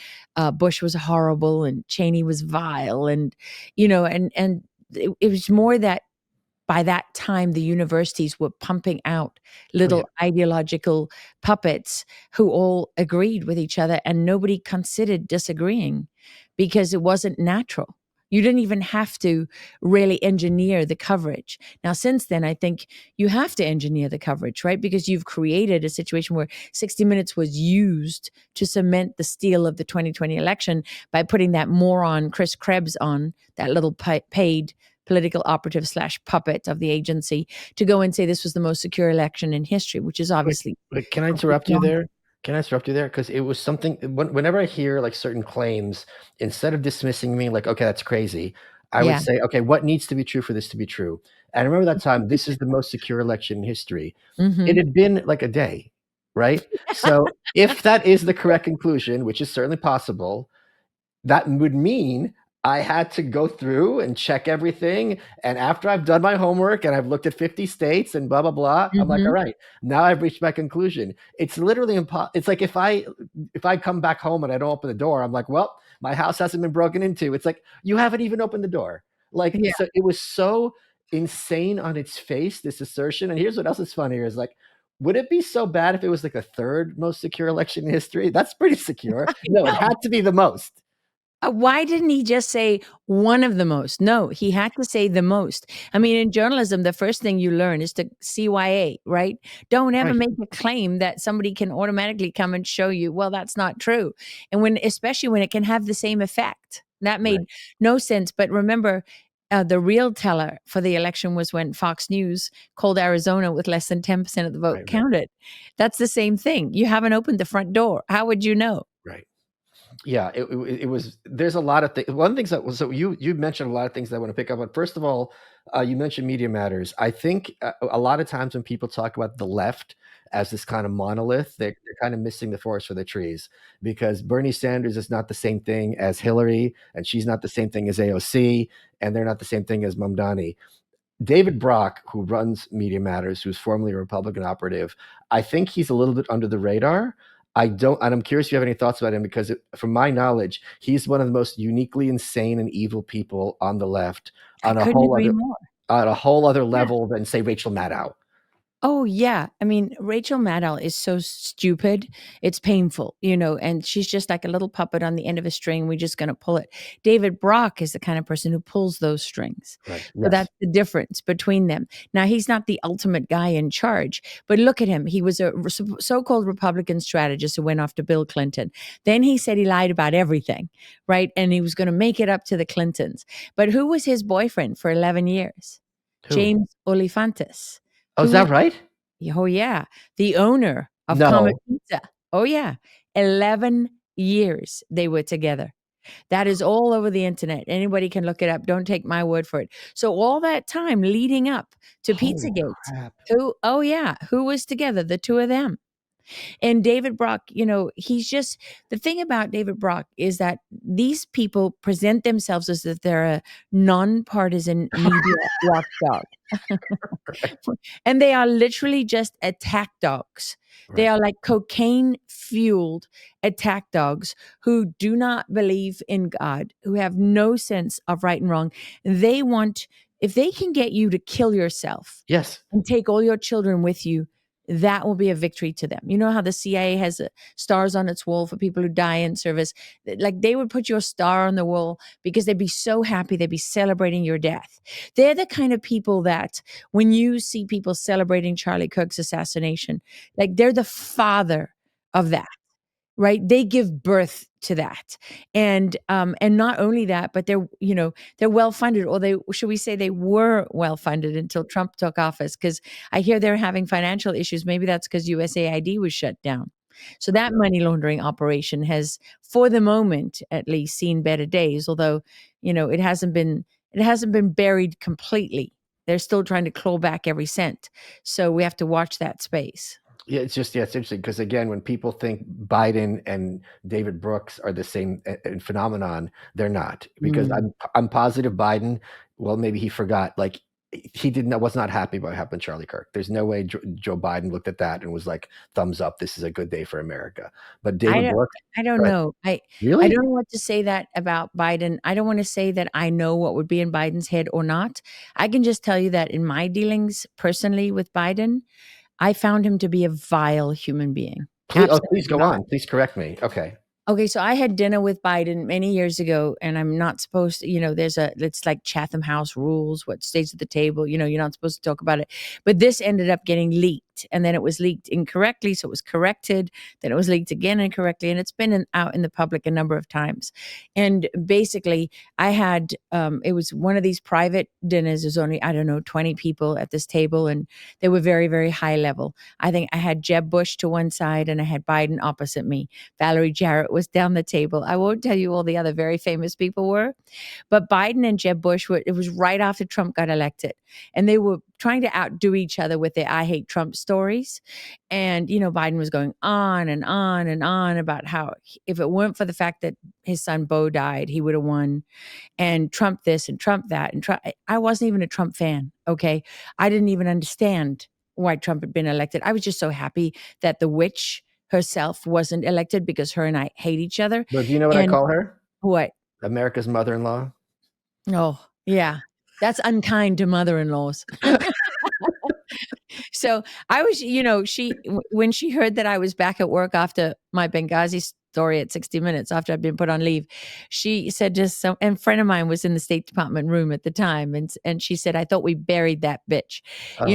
B: Bush was horrible and Cheney was vile. And, it was more that by that time, the universities were pumping out
A: Oh, yeah.
B: little ideological puppets who all agreed with each other, and nobody considered disagreeing because it wasn't natural. You didn't even have to really engineer the coverage. Now, since then, I think you have to engineer the coverage, right? Because you've created a situation where 60 Minutes was used to cement the steal of the 2020 election by putting that moron Chris Krebs on, that little paid political operative / puppet of the agency, to go and say this was the most secure election in history, which is obviously
A: Wait, can I interrupt you there? Can I interrupt you there? Because it was something, whenever I hear like certain claims, instead of dismissing me like, okay, that's crazy, I would
B: Yeah.
A: say, okay, what needs to be true for this to be true? And I remember that time, this is the most secure election in history. It
B: Mhm.
A: had been like a day, right? So if that is the correct conclusion, which is certainly possible, that would mean I had to go through and check everything. And after I've done my homework and I've looked at 50 states and blah, blah, blah, I'm like, all
B: Mhm.
A: right, now I've reached my conclusion. It's literally impossible. It's like if I come back home and I don't open the door, I'm like, well, my house hasn't been broken into. It's like, you haven't even opened the door. Like,
B: Yeah.
A: so it was so insane on its face, this assertion. And here's what else is funnier is like, would it be so bad if it was like the third most secure election in history? That's pretty secure.
B: I
A: No, it
B: know.
A: had to be the most.
B: Why didn't he just say one of the most? No, he had to say the most. I mean, in journalism, the first thing you learn is to CYA, right? Don't ever
A: Right,
B: make a claim that somebody can automatically come and show you, well, that's not true. And especially when it can have the same effect. That
A: right,
B: made no sense. But remember, the real teller for the election was when Fox News called Arizona with less than 10% of the vote
A: right.
B: counted. That's the same thing. You haven't opened the front door. How would you know?
A: Right. Yeah, it was. There's a lot of things. One of the things that was, so you mentioned a lot of things that I want to pick up on. First of all, you mentioned media matters. I think a lot of times when people talk about the left as this kind of monolith, they're kind of missing the forest for the trees, because Bernie Sanders is not the same thing as Hillary, and she's not the same thing as AOC, and they're not the same thing as Mamdani. David Brock, who runs Media Matters, who's formerly a Republican operative, I think he's a little bit under the radar. I don't, and I'm curious if you have any thoughts about him, because from my knowledge, he's one of the most uniquely insane and evil people on the left
B: I
A: on a
B: couldn't
A: whole
B: agree
A: other
B: more.
A: on a whole other
B: Yeah.
A: level than say Rachel Maddow.
B: Oh, yeah. I mean, Rachel Maddow is so stupid. It's painful, and she's just like a little puppet on the end of a string. We're just going to pull it. David Brock is the kind of person who pulls those strings.
A: Right.
B: So
A: Yes.
B: that's the difference between them. Now, he's not the ultimate guy in charge, but look at him. He was a so-called Republican strategist who went off to Bill Clinton. Then he said he lied about everything, right? And he was going to make it up to the Clintons. But who was his boyfriend for 11 years?
A: Who?
B: James Olifantis.
A: Oh, is
B: Who
A: that right?
B: Oh, yeah. The owner of Comet
A: No.
B: Pizza. Oh, yeah. 11 years they were together. That is all over the internet. Anybody can look it up. Don't take my word for it. So all that time leading up to
A: Holy
B: Pizzagate,
A: crap.
B: who was together? The two of them. And David Brock, he's just the thing about David Brock is that these people present themselves as if they're a nonpartisan media watchdog.
A: Right.
B: And they are literally just attack dogs. They
A: Right.
B: are like cocaine fueled attack dogs who do not believe in God, who have no sense of right and wrong. They want, if they can get you to kill yourself
A: Yes.
B: and take all your children with you, that will be a victory to them. You know how the CIA has stars on its wall for people who die in service? Like they would put your star on the wall because they'd be so happy. They'd be celebrating your death. They're the kind of people that when you see people celebrating Charlie Kirk's assassination, like they're the father of that. Right? They give birth to that. And not only that, but they're well funded, or should we say they were well funded until Trump took office, because I hear they're having financial issues. Maybe that's because USAID was shut down. So that money laundering operation has, for the moment at least, seen better days, although, it hasn't been buried completely. They're still trying to claw back every cent. So we have to watch that space.
A: Yeah, it's interesting because again, when people think Biden and David Brooks are the same phenomenon, they're not. Because I'm positive Biden. Well, maybe he forgot. Like he was not happy about what happened to Charlie Kirk. There's no way Joe Biden looked at that and was like, "Thumbs up, this is a good day for America." But
B: I
A: David
B: don't
A: Brooks,
B: I don't
A: go ahead.
B: know. I
A: Really?
B: don't know what to say that about Biden. I don't want to say that I know what would be in Biden's head or not. I can just tell you that in my dealings personally with Biden, I found him to be a vile human being.
A: Please
B: Absolutely
A: go
B: vile.
A: on. Please correct me. Okay.
B: Okay, so I had dinner with Biden many years ago, and I'm not supposed to, it's like Chatham House rules, what stays at the table, you're not supposed to talk about it. But this ended up getting leaked, and then it was leaked incorrectly, so it was corrected. Then it was leaked again incorrectly, and it's been out in the public a number of times. And basically, I had, it was one of these private dinners. There's only, I don't know, 20 people at this table, and they were very, very high level. I think I had Jeb Bush to one side, and I had Biden opposite me. Valerie Jarrett was down the table. I won't tell you all the other very famous people were, but Biden and Jeb Bush it was right after Trump got elected, and they were trying to outdo each other with their I hate Trump stories. And, Biden was going on and on and on about how if it weren't for the fact that his son Beau died, he would have won, and Trump this and Trump that. And I wasn't even a Trump fan. Okay. I didn't even understand why Trump had been elected. I was just so happy that the witch herself wasn't elected because her and I hate each other.
A: But do you know what I
B: And
A: call her?
B: what?
A: America's mother-in-law.
B: Oh, yeah. That's unkind to mother-in-laws. So I was, when she heard that I was back at work after my Benghazi story at 60 Minutes, after I'd been put on leave, she said and a friend of mine was in the State Department room at the time. And she said, I thought we buried that bitch,
A: Oh,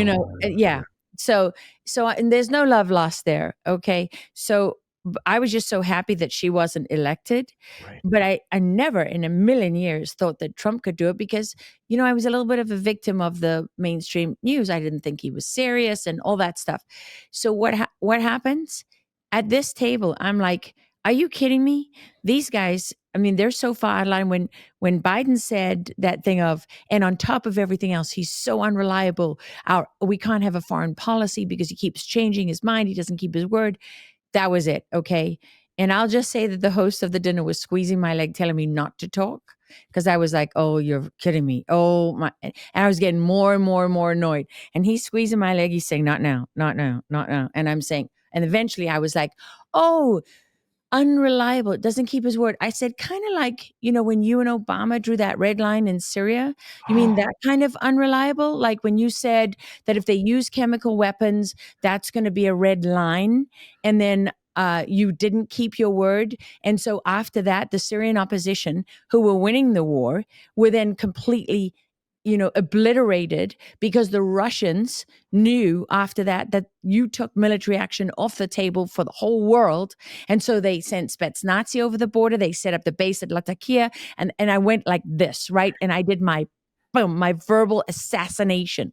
B: yeah. So, and there's no love lost there. Okay. So I was just so happy that she wasn't elected.
A: right.
B: But I never in a million years thought that Trump could do it because, I was a little bit of a victim of the mainstream news. I didn't think he was serious and all that stuff. So what happens at this table? I'm like, are you kidding me? These guys, I mean, they're so far out of line. When Biden said that thing of, and on top of everything else, he's so unreliable. We can't have a foreign policy because he keeps changing his mind. He doesn't keep his word. That was it. Okay. And I'll just say that the host of the dinner was squeezing my leg, telling me not to talk because I was like, oh, you're kidding me. Oh, my. And I was getting more and more and more annoyed. And he's squeezing my leg. He's saying, not now, not now, not now. And I'm saying, and eventually I was like, oh, unreliable. It doesn't keep his word. I said, kind of like, when you and Obama drew that red line in Syria, you mean that kind of unreliable? Like when you said that if they use chemical weapons, that's going to be a red line. And then you didn't keep your word. And so after that, the Syrian opposition, who were winning the war, were then completely obliterated because the Russians knew after that you took military action off the table for the whole world. And so they sent Spetsnazi over the border. They set up the base at Latakia. And I went like this, right? And I did my verbal assassination.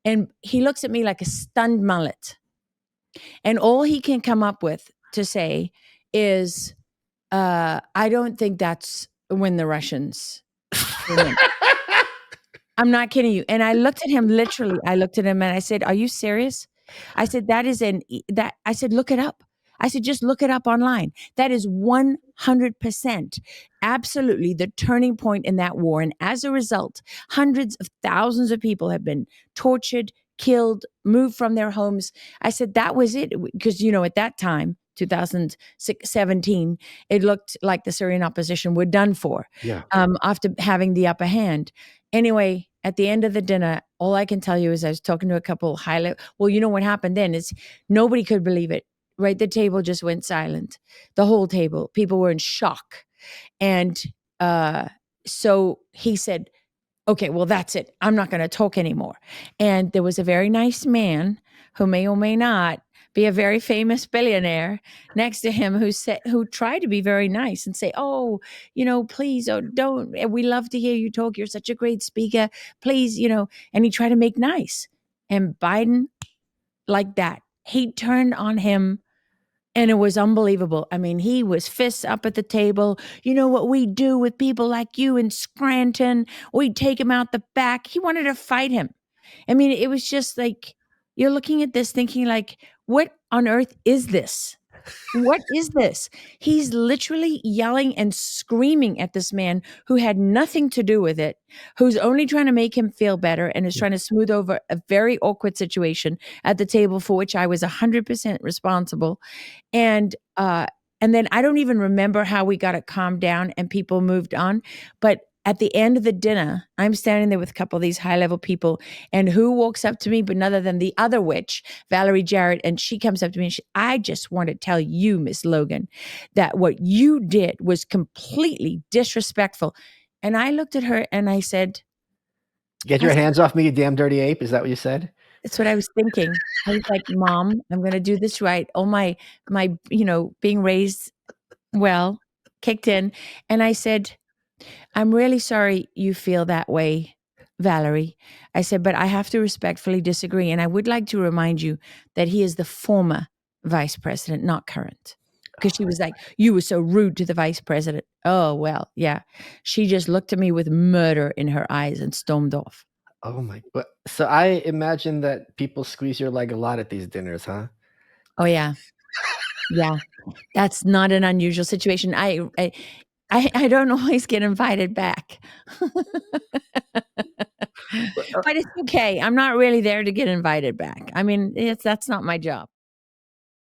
B: And he looks at me like a stunned mullet. And all he can come up with to say is, I don't think that's when the Russians came in. I'm not kidding you. And I looked at him, literally, I looked at him and I said, are you serious? I said, I said, look it up. I said, just look it up online. That is 100% absolutely the turning point in that war. And as a result, hundreds of thousands of people have been tortured, killed, moved from their homes. I said, that was it. Because, at that time, 2017, it looked like the Syrian opposition were done for.
A: Yeah.
B: After having the upper hand. Anyway, at the end of the dinner, all I can tell you is I was talking to a couple well, what happened then is nobody could believe it, right? The table just went silent, the whole table. People were in shock. And so he said, okay, well, that's it. I'm not going to talk anymore. And there was a very nice man who may or may not be a very famous billionaire next to him who tried to be very nice and say, oh, please, don't, we love to hear you talk. You're such a great speaker. Please, and he tried to make nice. And Biden, like that, he turned on him. And it was unbelievable. I mean, he was fists up at the table. You know what we do with people like you in Scranton? We take him out the back. He wanted to fight him. I mean, it was just like, you're looking at this thinking like, what on earth is this? What is this? He's literally yelling and screaming at this man who had nothing to do with it, who's only trying to make him feel better and is trying to smooth over a very awkward situation at the table for which I was 100% responsible. And then I don't even remember how we got it calmed down and people moved on. But at the end of the dinner, I'm standing there with a couple of these high-level people, and who walks up to me but none other than the other witch, Valerie Jarrett, and she comes up to me and I just want to tell you, Miss Logan, that what you did was completely disrespectful. And I looked at her and I said,
A: get your hands off me, you damn dirty ape. Is that what you said?
B: That's what I was thinking. I was like, Mom, I'm going to do this right. All my being raised well kicked in. And I said, I'm really sorry you feel that way, Valerie. I said, but I have to respectfully disagree. And I would like to remind you that he is the former vice president, not current. Because she was like, you were so rude to the vice president. Oh, well, yeah. She just looked at me with murder in her eyes and stormed off.
A: Oh my! But so I imagine that people squeeze your leg a lot at these dinners, huh?
B: Oh yeah, yeah. That's not an unusual situation. I don't always get invited back, but it's okay. I'm not really there to get invited back. I mean, that's not my job.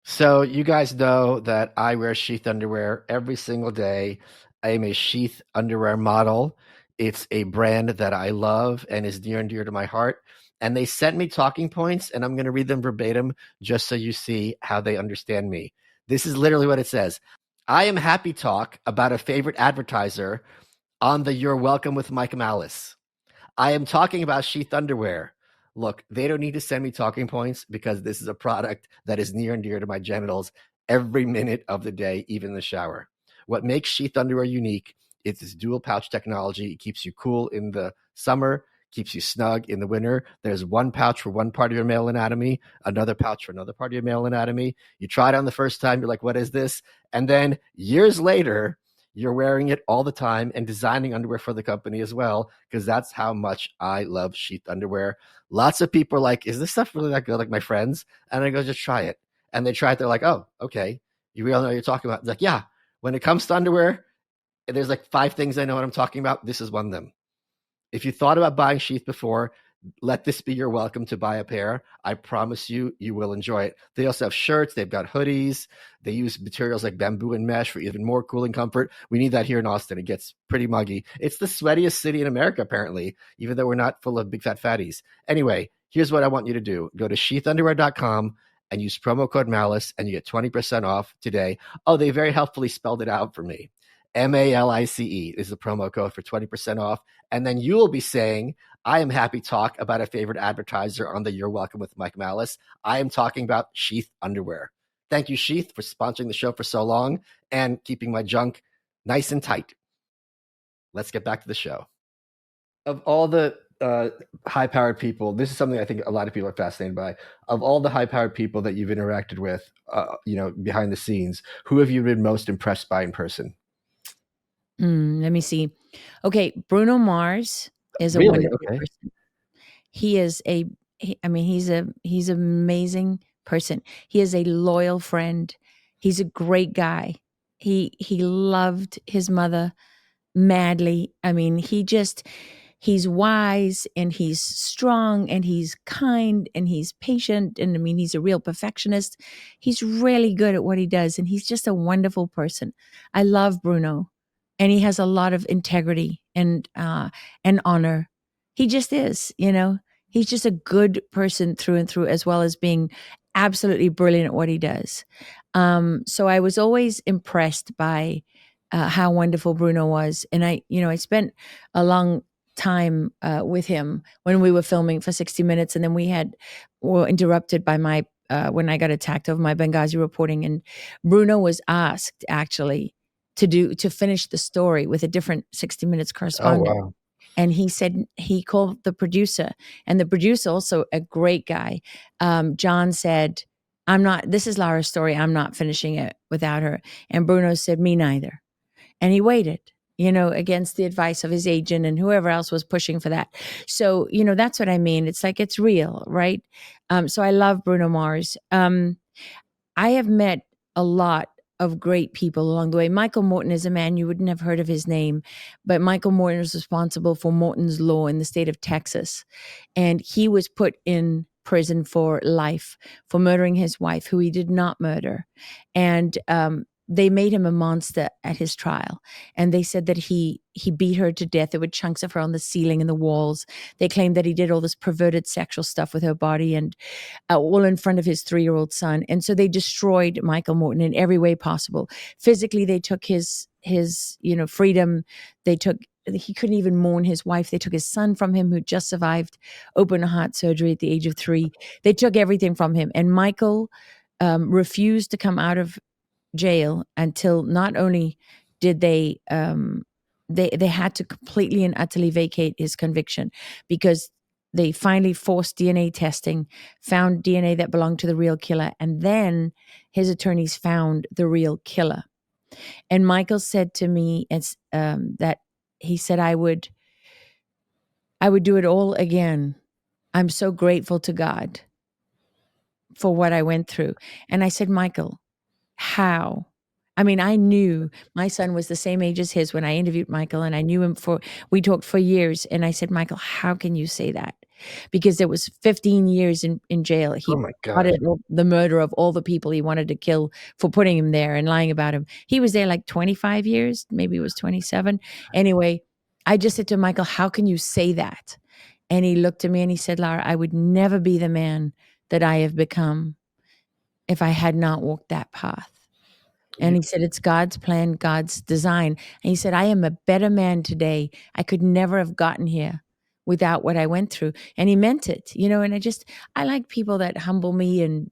A: So you guys know that I wear Sheath underwear every single day. I am a Sheath underwear model. It's a brand that I love and is near and dear to my heart. And they sent me talking points, and I'm going to read them verbatim just so you see how they understand me. This is literally what it says. I am happy talk about a favorite advertiser on the You're Welcome with Mike Malice. I am talking about Sheath underwear. Look, they don't need to send me talking points because this is a product that is near and dear to my genitals every minute of the day, even in the shower. What makes Sheath underwear unique is its dual pouch technology. It keeps you cool in the summer, keeps you snug in the winter. There's one pouch for one part of your male anatomy, another pouch for another part of your male anatomy. You try it on the first time, you're like, what is this? And then years later, you're wearing it all the time and designing underwear for the company as well, because that's how much I love Sheath underwear. Lots of people are like, is this stuff really that good? Like my friends. And I go, just try it. And they try it. They're like, oh, okay. You really know what you're talking about. It's like, yeah, when it comes to underwear, there's like 5 things I know what I'm talking about. This is one of them. If you thought about buying Sheath before, let this be your welcome to buy a pair. I promise you, you will enjoy it. They also have shirts. They've got hoodies. They use materials like bamboo and mesh for even more cooling comfort. We need that here in Austin. It gets pretty muggy. It's the sweatiest city in America, apparently, even though we're not full of big fat fatties. Anyway, here's what I want you to do. Go to sheathunderwear.com and use promo code Malice, and you get 20% off today. Oh, they very helpfully spelled it out for me. MALICE is the promo code for 20% off. And then you will be saying, I am happy to talk about a favorite advertiser on the You're Welcome with Mike Malice. I am talking about Sheath Underwear. Thank you, Sheath, for sponsoring the show for so long and keeping my junk nice and tight. Let's get back to the show. Of all the high-powered people, this is something I think a lot of people are fascinated by. Of all the high-powered people that you've interacted with, behind the scenes, who have you been most impressed by in person?
B: Let me see. Okay, Bruno Mars is a
A: Really?
B: wonderful
A: Okay.
B: person. He is he's an amazing person. He is a loyal friend. He's a great guy. He loved his mother madly. I mean, he's wise and he's strong and he's kind and he's patient, and I mean, he's a real perfectionist. He's really good at what he does, and he's just a wonderful person. I love Bruno, and he has a lot of integrity and honor. He just is, He's just a good person through and through, as well as being absolutely brilliant at what he does. So I was always impressed by how wonderful Bruno was, and I spent a long time with him when we were filming for 60 Minutes, and then were interrupted by my when I got attacked over my Benghazi reporting, and Bruno was asked actually to finish the story with a different 60 Minutes
A: Oh,
B: correspondent.
A: wow.
B: And he said he called the producer, and the producer, also a great guy, John, said, this is Lara's story. I'm not finishing it without her. And Bruno said, me neither. And he waited, against the advice of his agent and whoever else was pushing for that. So, that's what I mean. It's like, it's real, right? So I love Bruno Mars. I have met a lot of great people along the way. Michael Morton is a man, you wouldn't have heard of his name, but Michael Morton is responsible for Morton's Law in the state of Texas. And he was put in prison for life for murdering his wife, who he did not murder. And they made him a monster at his trial. And they said that he beat her to death. There were chunks of her on the ceiling and the walls. They claimed that he did all this perverted sexual stuff with her body, and all in front of his 3-year-old son. And so they destroyed Michael Morton in every way possible. Physically, they took his freedom. He couldn't even mourn his wife. They took his son from him, who just survived open heart surgery at the age of 3. They took everything from him. And Michael refused to come out of jail until not only did they had to completely and utterly vacate his conviction, because they finally forced DNA testing, found DNA that belonged to the real killer, and then his attorneys found the real killer. And Michael said to me, that he said, I would do it all again. I'm so grateful to God for what I went through. And I said, Michael, how? I mean, I knew my son was the same age as his when I interviewed Michael, and I knew him we talked for years. And I said, Michael, how can you say that? Because there was 15 years in jail. He
A: Oh, my God.
B: plotted the murder of all the people he wanted to kill for putting him there and lying about him. He was there like 25 years, maybe it was 27. Anyway, I just said to Michael, how can you say that? And he looked at me and he said, Lara, I would never be the man that I have become if I had not walked that path. And he said, it's God's plan, God's design. And he said, I am a better man today. I could never have gotten here without what I went through. And he meant it, and I like people that humble me, and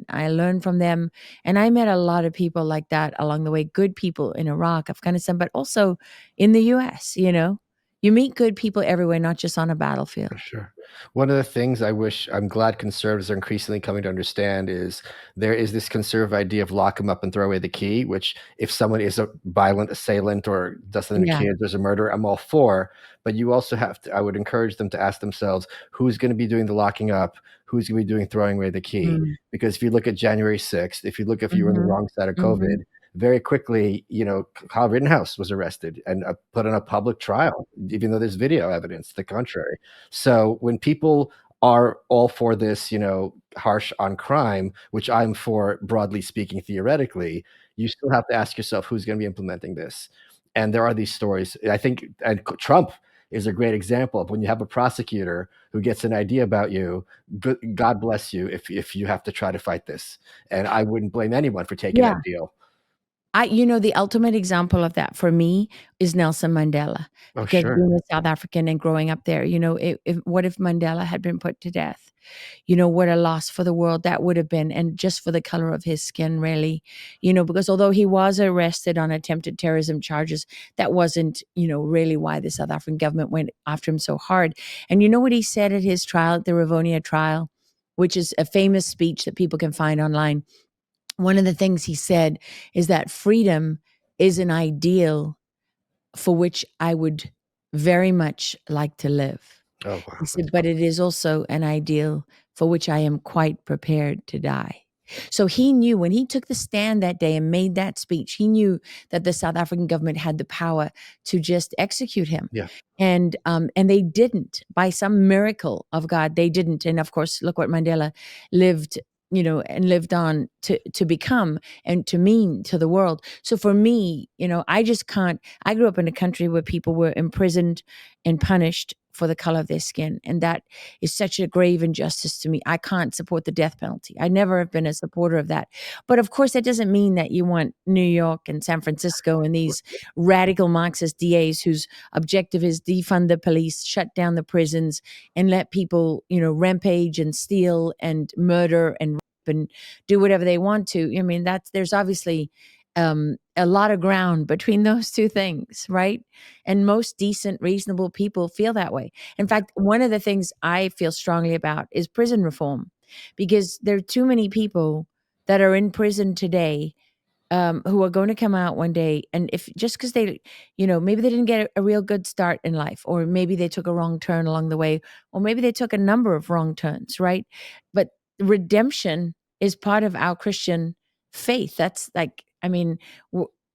B: I learn from them. And I met a lot of people like that along the way, good people in Iraq, Afghanistan, but also in the US, You meet good people everywhere, not just on a battlefield.
A: For sure. One of the things I'm glad conservatives are increasingly coming to understand is there is this conservative idea of lock them up and throw away the key, which if someone is a violent assailant or does something to
B: Yeah.
A: kids, there's a murder, I'm all for. But you also I would encourage them to ask themselves, who's going to be doing the locking up? Who's going to be doing throwing away the key?
B: Mm.
A: Because if you look at January 6th, if you were on the wrong side of COVID, very quickly, Kyle Rittenhouse was arrested and put on a public trial, even though there's video evidence to the contrary. So when people are all for this, harsh on crime, which I'm for, broadly speaking, theoretically, you still have to ask yourself who's going to be implementing this. And there are these stories. I think, and Trump is a great example of when you have a prosecutor who gets an idea about you. God bless you if you have to try to fight this. And I wouldn't blame anyone for taking
B: Yeah.
A: that deal.
B: The ultimate example of that for me is Nelson Mandela,
A: Oh,
B: because
A: sure.
B: being a South African and growing up there, what if Mandela had been put to death? What a loss for the world that would have been, and just for the color of his skin, really, because although he was arrested on attempted terrorism charges, that wasn't, really why the South African government went after him so hard. And you know what he said at his trial, at the Rivonia trial, which is a famous speech that people can find online. One of the things he said is that freedom is an ideal for which I would very much like to live.
A: Oh, wow.
B: He said, but it is also an ideal for which I am quite prepared to die. So he knew when he took the stand that day and made that speech, he knew that the South African government had the power to just execute him.
A: Yeah.
B: And they didn't. By some miracle of God, they didn't. And of course, look what Mandela lived, and lived on to become and to mean to the world. So for me, I just can't. I grew up in a country where people were imprisoned and punished for the color of their skin. And that is such a grave injustice to me. I can't support the death penalty. I never have been a supporter of that. But of course, that doesn't mean that you want New York and San Francisco and these radical Marxist DAs whose objective is defund the police, shut down the prisons, and let people, rampage and steal and murder and rape and do whatever they want to. I mean, there's obviously a lot of ground between those two things, right? And most decent, reasonable people feel that way. In fact, one of the things I feel strongly about is prison reform, because there are too many people that are in prison today who are going to come out one day, and if just because they, maybe they didn't get a real good start in life, or maybe they took a wrong turn along the way, or maybe they took a number of wrong turns, right? But redemption is part of our Christian faith. That's like, I mean,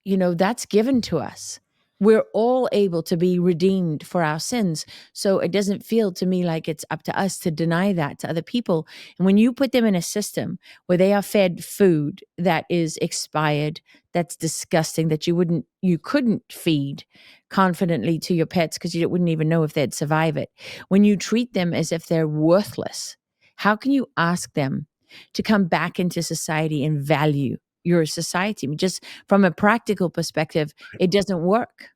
B: that's given to us. We're all able to be redeemed for our sins. So it doesn't feel to me like it's up to us to deny that to other people. And when you put them in a system where they are fed food that is expired, that's disgusting, that you couldn't feed confidently to your pets because you wouldn't even know if they'd survive it. When you treat them as if they're worthless, how can you ask them to come back into society and value your society? I mean, just from a practical perspective, it doesn't work.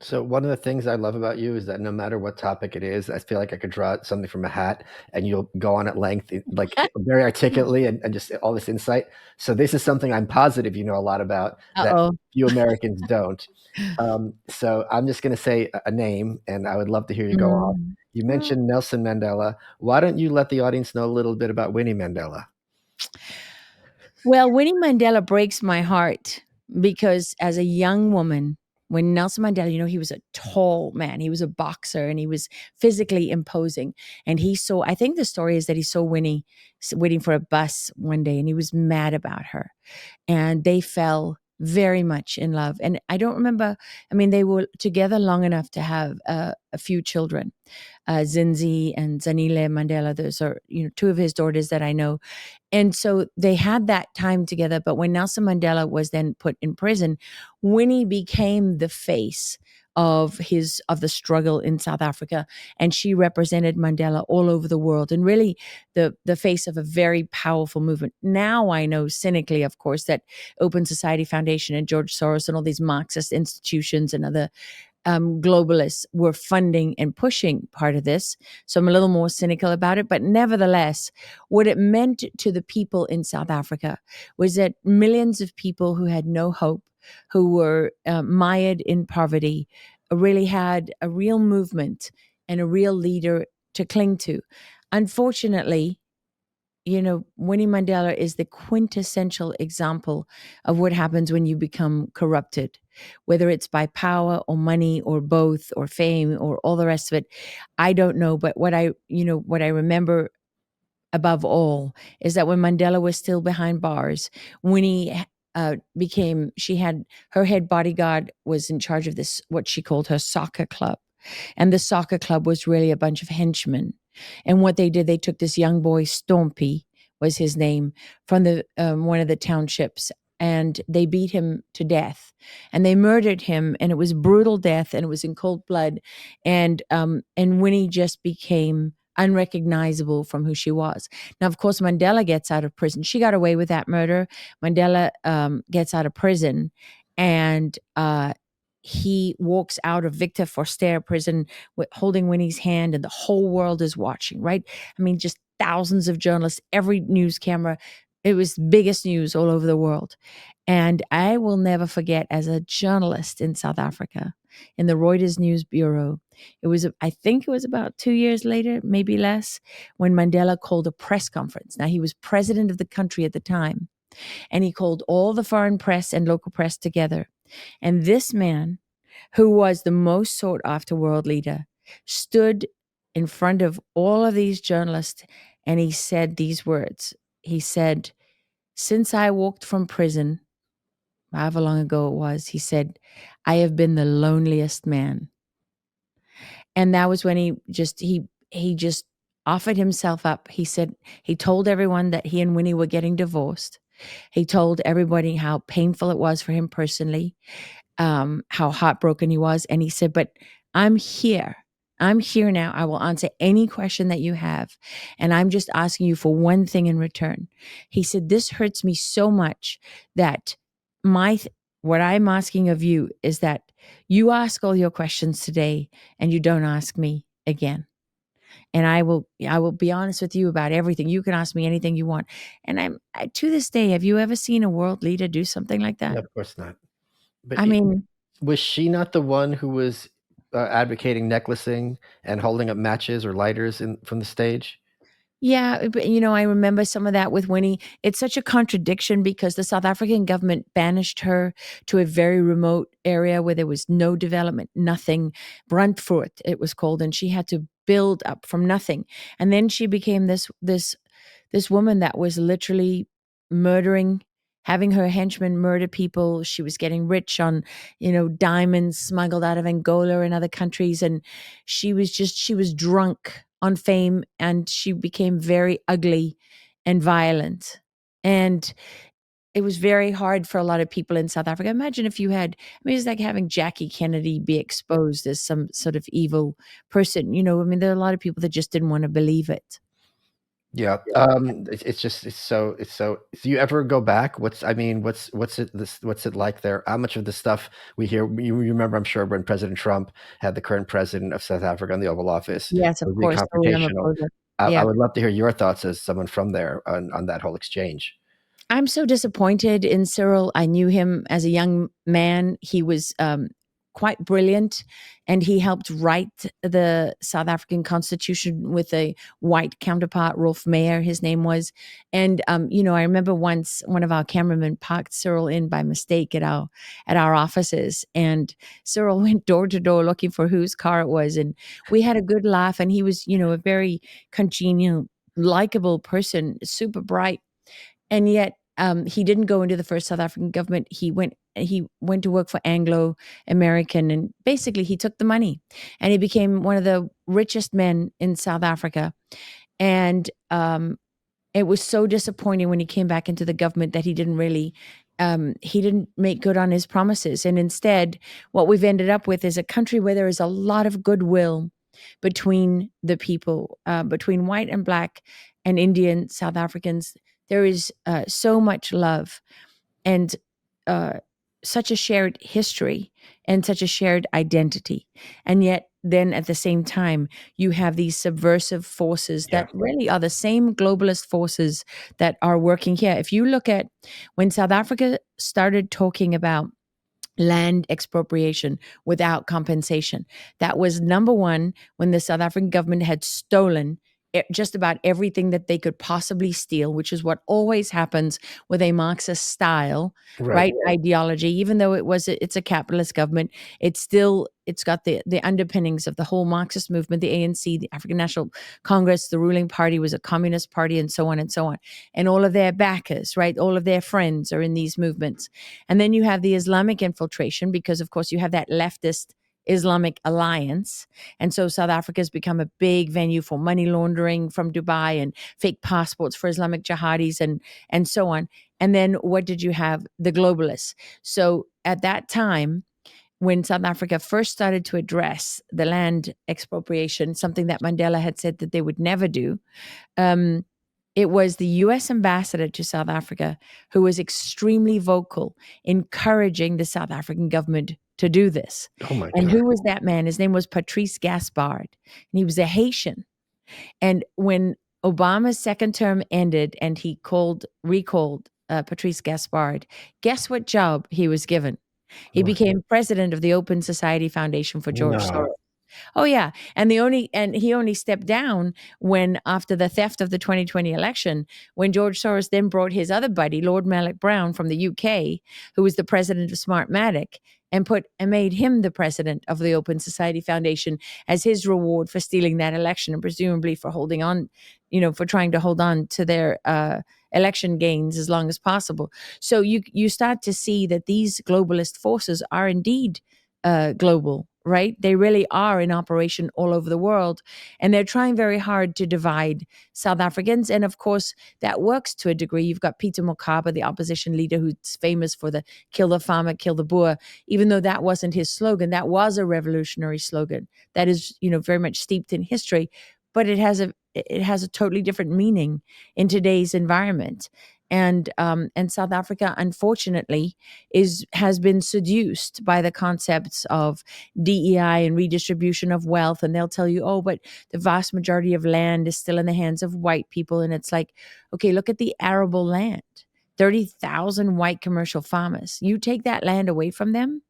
A: So one of the things I love about you is that no matter what topic it is, I feel like I could draw something from a hat and you'll go on at length, like very articulately and just all this insight. So this is something I'm positive you know a lot about that
B: Uh-oh.
A: few Americans don't. So I'm just going to say a name, and I would love to hear you go off.
B: Mm.
A: You
B: Oh.
A: mentioned Nelson Mandela. Why don't you let the audience know a little bit about Winnie Mandela?
B: Well, Winnie Mandela breaks my heart because as a young woman, when Nelson Mandela, he was a tall man, he was a boxer and he was physically imposing. And I think the story is that he saw Winnie waiting for a bus one day and he was mad about her. And they fell very much in love. And I don't remember, I mean, they were together long enough to have a few children. Zinzi and Zanile Mandela, those are, two of his daughters that I know. And so they had that time together. But when Nelson Mandela was then put in prison, Winnie became the face of the struggle in South Africa, and she represented Mandela all over the world, and really the face of a very powerful movement. Now I know cynically, of course, that Open Society Foundation and George Soros and all these Marxist institutions and other globalists were funding and pushing part of this. So I'm a little more cynical about it. But nevertheless, what it meant to the people in South Africa was that millions of people who had no hope, who were mired in poverty, really had a real movement and a real leader to cling to. Unfortunately, Winnie Mandela is the quintessential example of what happens when you become corrupted, whether it's by power or money or both or fame or all the rest of it. I don't know, but what I remember above all is that when Mandela was still behind bars, Winnie she had her head bodyguard was in charge of this, what she called her soccer club. And the soccer club was really a bunch of henchmen. And what they did, they took this young boy, Stompy was his name, from the one of the townships, and they beat him to death, and they murdered him, and it was brutal death, and it was in cold blood, and Winnie just became unrecognizable from who she was. Now, of course, Mandela gets out of prison. She got away with that murder. Mandela gets out of prison, and he walks out of Victor Verster prison holding Winnie's hand, and the whole world is watching, right? I mean, just thousands of journalists, every news camera. It was biggest news all over the world. And I will never forget, as a journalist in South Africa, in the Reuters News Bureau, I think it was about 2 years later, maybe less, when Mandela called a press conference. Now, he was president of the country at the time, and he called all the foreign press and local press together. And this man, who was the most sought after world leader, stood in front of all of these journalists, and he said these words. He said, "Since I walked from prison, however long ago it was," he said, "I have been the loneliest man." And that was when he just offered himself up. He said, he told everyone that he and Winnie were getting divorced. He told everybody how painful it was for him personally, how heartbroken he was. And he said, "But I'm here. I'm here now. I will answer any question that you have. And I'm just asking you for one thing in return." He said, "This hurts me so much that what I'm asking of you is that you ask all your questions today and you don't ask me again. And I will be honest with you about everything. You can ask me anything you want." And to this day, have you ever seen a world leader do something like that?
A: No, of course not. But
B: I mean,
A: was she not the one who was advocating necklacing and holding up matches or lighters from the stage?
B: yeah, but I remember some of that with Winnie. It's such a contradiction because the South African government banished her to a very remote area where there was no development, nothing. Brandfort, it was called, and she had to build up from nothing. And then she became this woman that was literally murdering, having her henchmen murder people. She was getting rich on, diamonds smuggled out of Angola and other countries. And she was drunk on fame, and she became very ugly and violent. And it was very hard for a lot of people in South Africa. Imagine if you had, I mean, it's like having Jackie Kennedy be exposed as some sort of evil person. I mean, there are a lot of people that just didn't want to believe it.
A: Yeah. It's so. Do you ever go back? What's it like there? How much of the stuff we hear? You remember, I'm sure, when President Trump had the current president of South Africa in the Oval Office,
B: Yes,
A: it
B: of
A: was being
B: course, the
A: confrontational.
B: Ramaphosa.
A: I
B: Yeah.
A: would love to hear your thoughts as someone from there on that whole exchange.
B: I'm so disappointed in Cyril. I knew him as a young man. He was quite brilliant, and he helped write the South African Constitution with a white counterpart, Rolf Meyer, his name was. And I remember once one of our cameramen parked Cyril in by mistake at our offices, and Cyril went door to door looking for whose car it was, and we had a good laugh. And he was, a very congenial, likable person, super bright. And yet, he didn't go into the first South African government. He went to work for Anglo American, and basically he took the money, and he became one of the richest men in South Africa. And it was so disappointing when he came back into the government that he didn't make good on his promises. And instead, what we've ended up with is a country where there is a lot of goodwill between the people, between white and black and Indian South Africans. There is so much love, and uh, such a shared history, and such a shared identity. And yet, then at the same time, you have these subversive forces
A: Yeah.
B: that really are the same globalist forces that are working here. If you look at when South Africa started talking about land expropriation without compensation, that was number one when the South African government had stolen just about everything that they could possibly steal, which is what always happens with a Marxist style,
A: Right.
B: right? Ideology. Even though it's a capitalist government, it's got the underpinnings of the whole Marxist movement, the ANC, the African National Congress. The ruling party was a communist party, and so on and so on. And all of their backers, right? All of their friends are in these movements. And then you have the Islamic infiltration, because of course you have that leftist Islamic alliance. And so South Africa has become a big venue for money laundering from Dubai and fake passports for Islamic jihadis and so on. And then what did you have? The globalists. So at that time, when South Africa first started to address the land expropriation, something that Mandela had said that they would never do, um, it was the US ambassador to South Africa who was extremely vocal, encouraging the South African government to do this.
A: Oh my
B: And
A: God.
B: who was that man? His name was Patrice Gaspard, and he was a Haitian. And when Obama's second term ended and he recalled Patrice Gaspard, guess what job he was given? He
A: What?
B: became president of the Open Society Foundation for George
A: No.
B: Soros. Oh yeah, and he only stepped down when, after the theft of the 2020 election, when George Soros then brought his other buddy, Lord Malloch Brown from the UK, who was the president of Smartmatic, and made him the president of the Open Society Foundation as his reward for stealing that election, and presumably for holding on, for trying to hold on to their election gains as long as possible. So you start to see that these globalist forces are indeed global, right? They really are in operation all over the world. And they're trying very hard to divide South Africans. And of course, that works to a degree. You've got Peter Mokaba, the opposition leader, who's famous for the kill the farmer, kill the Boer, even though that wasn't his slogan. That was a revolutionary slogan that is, very much steeped in history, but it has a totally different meaning in today's environment. And South Africa, unfortunately, has been seduced by the concepts of DEI and redistribution of wealth. And they'll tell you, oh, but the vast majority of land is still in the hands of white people. And it's like, okay, look at the arable land. 30,000 white commercial farmers. You take that land away from them,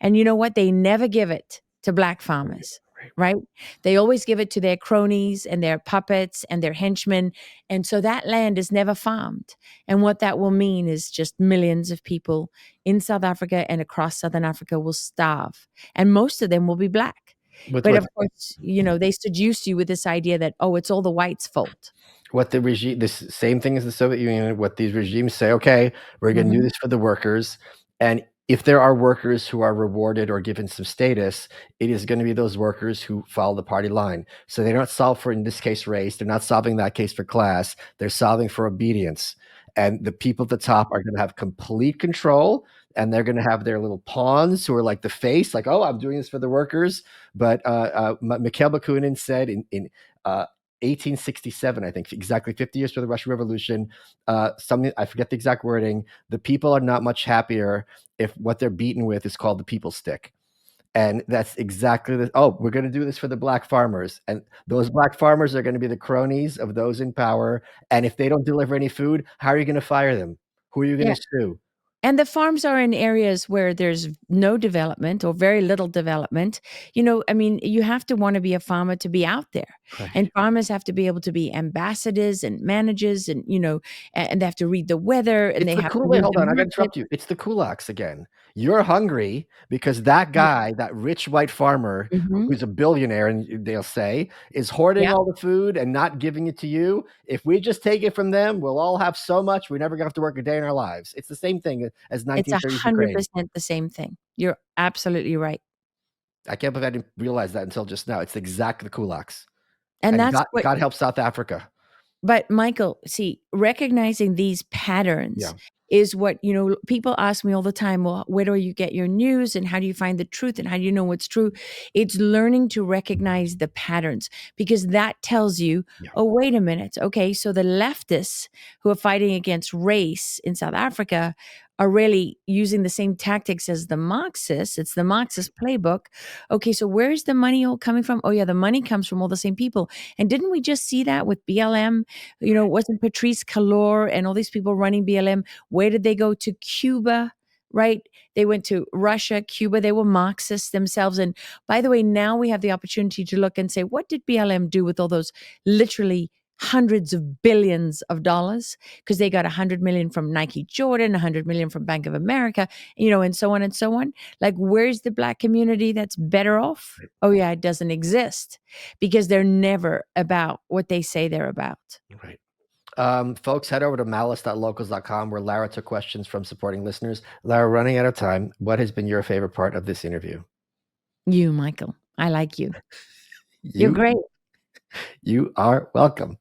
B: and you know what? They never give it to black farmers, right? They always give it to their cronies and their puppets and their henchmen. And so that land is never farmed. And what that will mean is just millions of people in South Africa and across Southern Africa will starve. And most of them will be black.
A: With
B: But
A: what
B: of course, they seduce you with this idea that, oh, it's all the whites' fault.
A: what the regime, this same thing as the Soviet Union, what these regimes say, okay, we're going to do
B: Mhm.
A: this for the workers. And if there are workers who are rewarded or given some status, it is going to be those workers who follow the party line. So they don't solve for, in this case, race. They're not solving that case for class. They're solving for obedience. And the people at the top are going to have complete control, and they're going to have their little pawns who are like the face, like, oh, I'm doing this for the workers. But Mikhail Bakunin said in 1867, I think, exactly 50 years for the Russian Revolution, something, I forget the exact wording, the people are not much happier if what they're beaten with is called the people's stick. And that's exactly the, oh, we're going to do this for the black farmers. And those black farmers are going to be the cronies of those in power. And if they don't deliver any food, how are you going to fire them? Who are you going
B: Yeah.
A: to sue?
B: And the farms are in areas where there's no development or very little development. I mean, you have to want to be a farmer to be out there.
A: Right.
B: And farmers have to be able to be ambassadors and managers, and, and they have to read the weather, and
A: It's
B: they
A: the
B: have to
A: cool wait,
B: read
A: hold
B: the
A: on, I gotta
B: market.
A: interrupt you. It's the kulaks again. You're hungry because that guy, that rich white farmer
B: Mhm.
A: who's a billionaire, and they'll say, is hoarding
B: Yeah,
A: all the food and not giving it to you. If we just take it from them, we'll all have so much, we're never gonna have to work a day in our lives. It's the same thing as
B: it's
A: 1930s Ukraine.
B: 100% the same thing. You're absolutely right.
A: I can't believe I didn't realize that until just now. It's exactly the kulaks.
B: And
A: And
B: that's
A: God
B: what
A: God help South Africa.
B: But Michael, see, recognizing these patterns
A: Yeah.
B: is what, people ask me all the time, well, where do you get your news and how do you find the truth and how do you know what's true? It's learning to recognize the patterns, because that tells you,
A: Yeah.
B: oh, wait a minute. Okay, so the leftists who are fighting against race in South Africa are really using the same tactics as the Marxists. It's the Marxist playbook. Okay, so where's the money all coming from? Oh yeah, the money comes from all the same people. And didn't we just see that with BLM? Wasn't Patrice Calor and all these people running BLM? Where did they go? To Cuba, right? They went to Russia, Cuba. They were Marxists themselves. And by the way, now we have the opportunity to look and say, what did BLM do with all those literally hundreds of billions of dollars? Because they got 100 million from Nike Jordan, 100 million from Bank of America, and so on and so on. Like, where's the Black community that's better off? Oh yeah, it doesn't exist, because they're never about what they say they're about.
A: Right. Folks, head over to malice.locals.com, where Lara took questions from supporting listeners. Lara, running out of time, what has been your favorite part of this interview?
B: You, Michael. I like you. You're great.
A: You are welcome.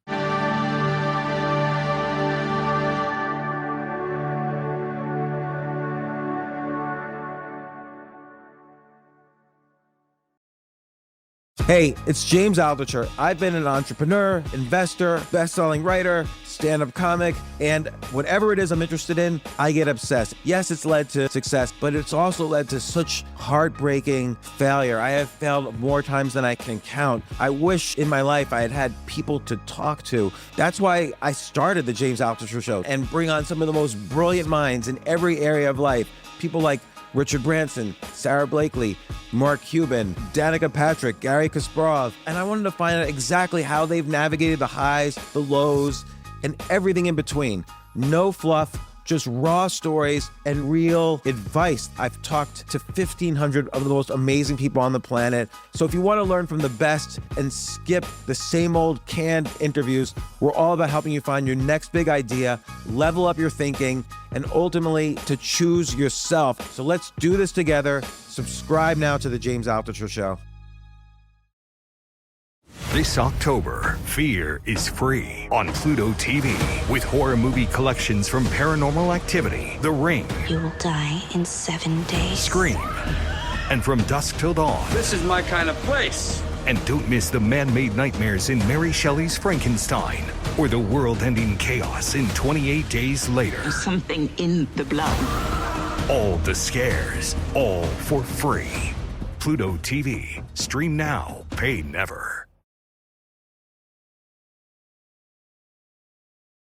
C: Hey, it's James Altucher. I've been an entrepreneur, investor, best-selling writer, stand-up comic, and whatever it is I'm interested in, I get obsessed. Yes, it's led to success, but it's also led to such heartbreaking failure. I have failed more times than I can count. I wish in my life I had people to talk to. That's why I started the James Altucher Show and bring on some of the most brilliant minds in every area of life. People like Richard Branson, Sarah Blakely, Mark Cuban, Danica Patrick, Gary Kasparov. And I wanted to find out exactly how they've navigated the highs, the lows, and everything in between. No fluff, just raw stories and real advice. I've talked to 1,500 of the most amazing people on the planet. So if you want to learn from the best and skip the same old canned interviews, we're all about helping you find your next big idea, level up your thinking, and ultimately to choose yourself. So let's do this together. Subscribe now to The James Altucher Show.
D: This October, Fear is free on Pluto TV with horror movie collections from Paranormal Activity, The Ring,
E: You will die in 7 days.
D: Scream, and From Dusk Till Dawn.
F: This is my kind of place.
D: And don't miss the man-made nightmares in Mary Shelley's Frankenstein or the world-ending chaos in 28 Days Later.
E: Something in the blood.
D: All the scares, all for free. Pluto TV. Stream now, pay never.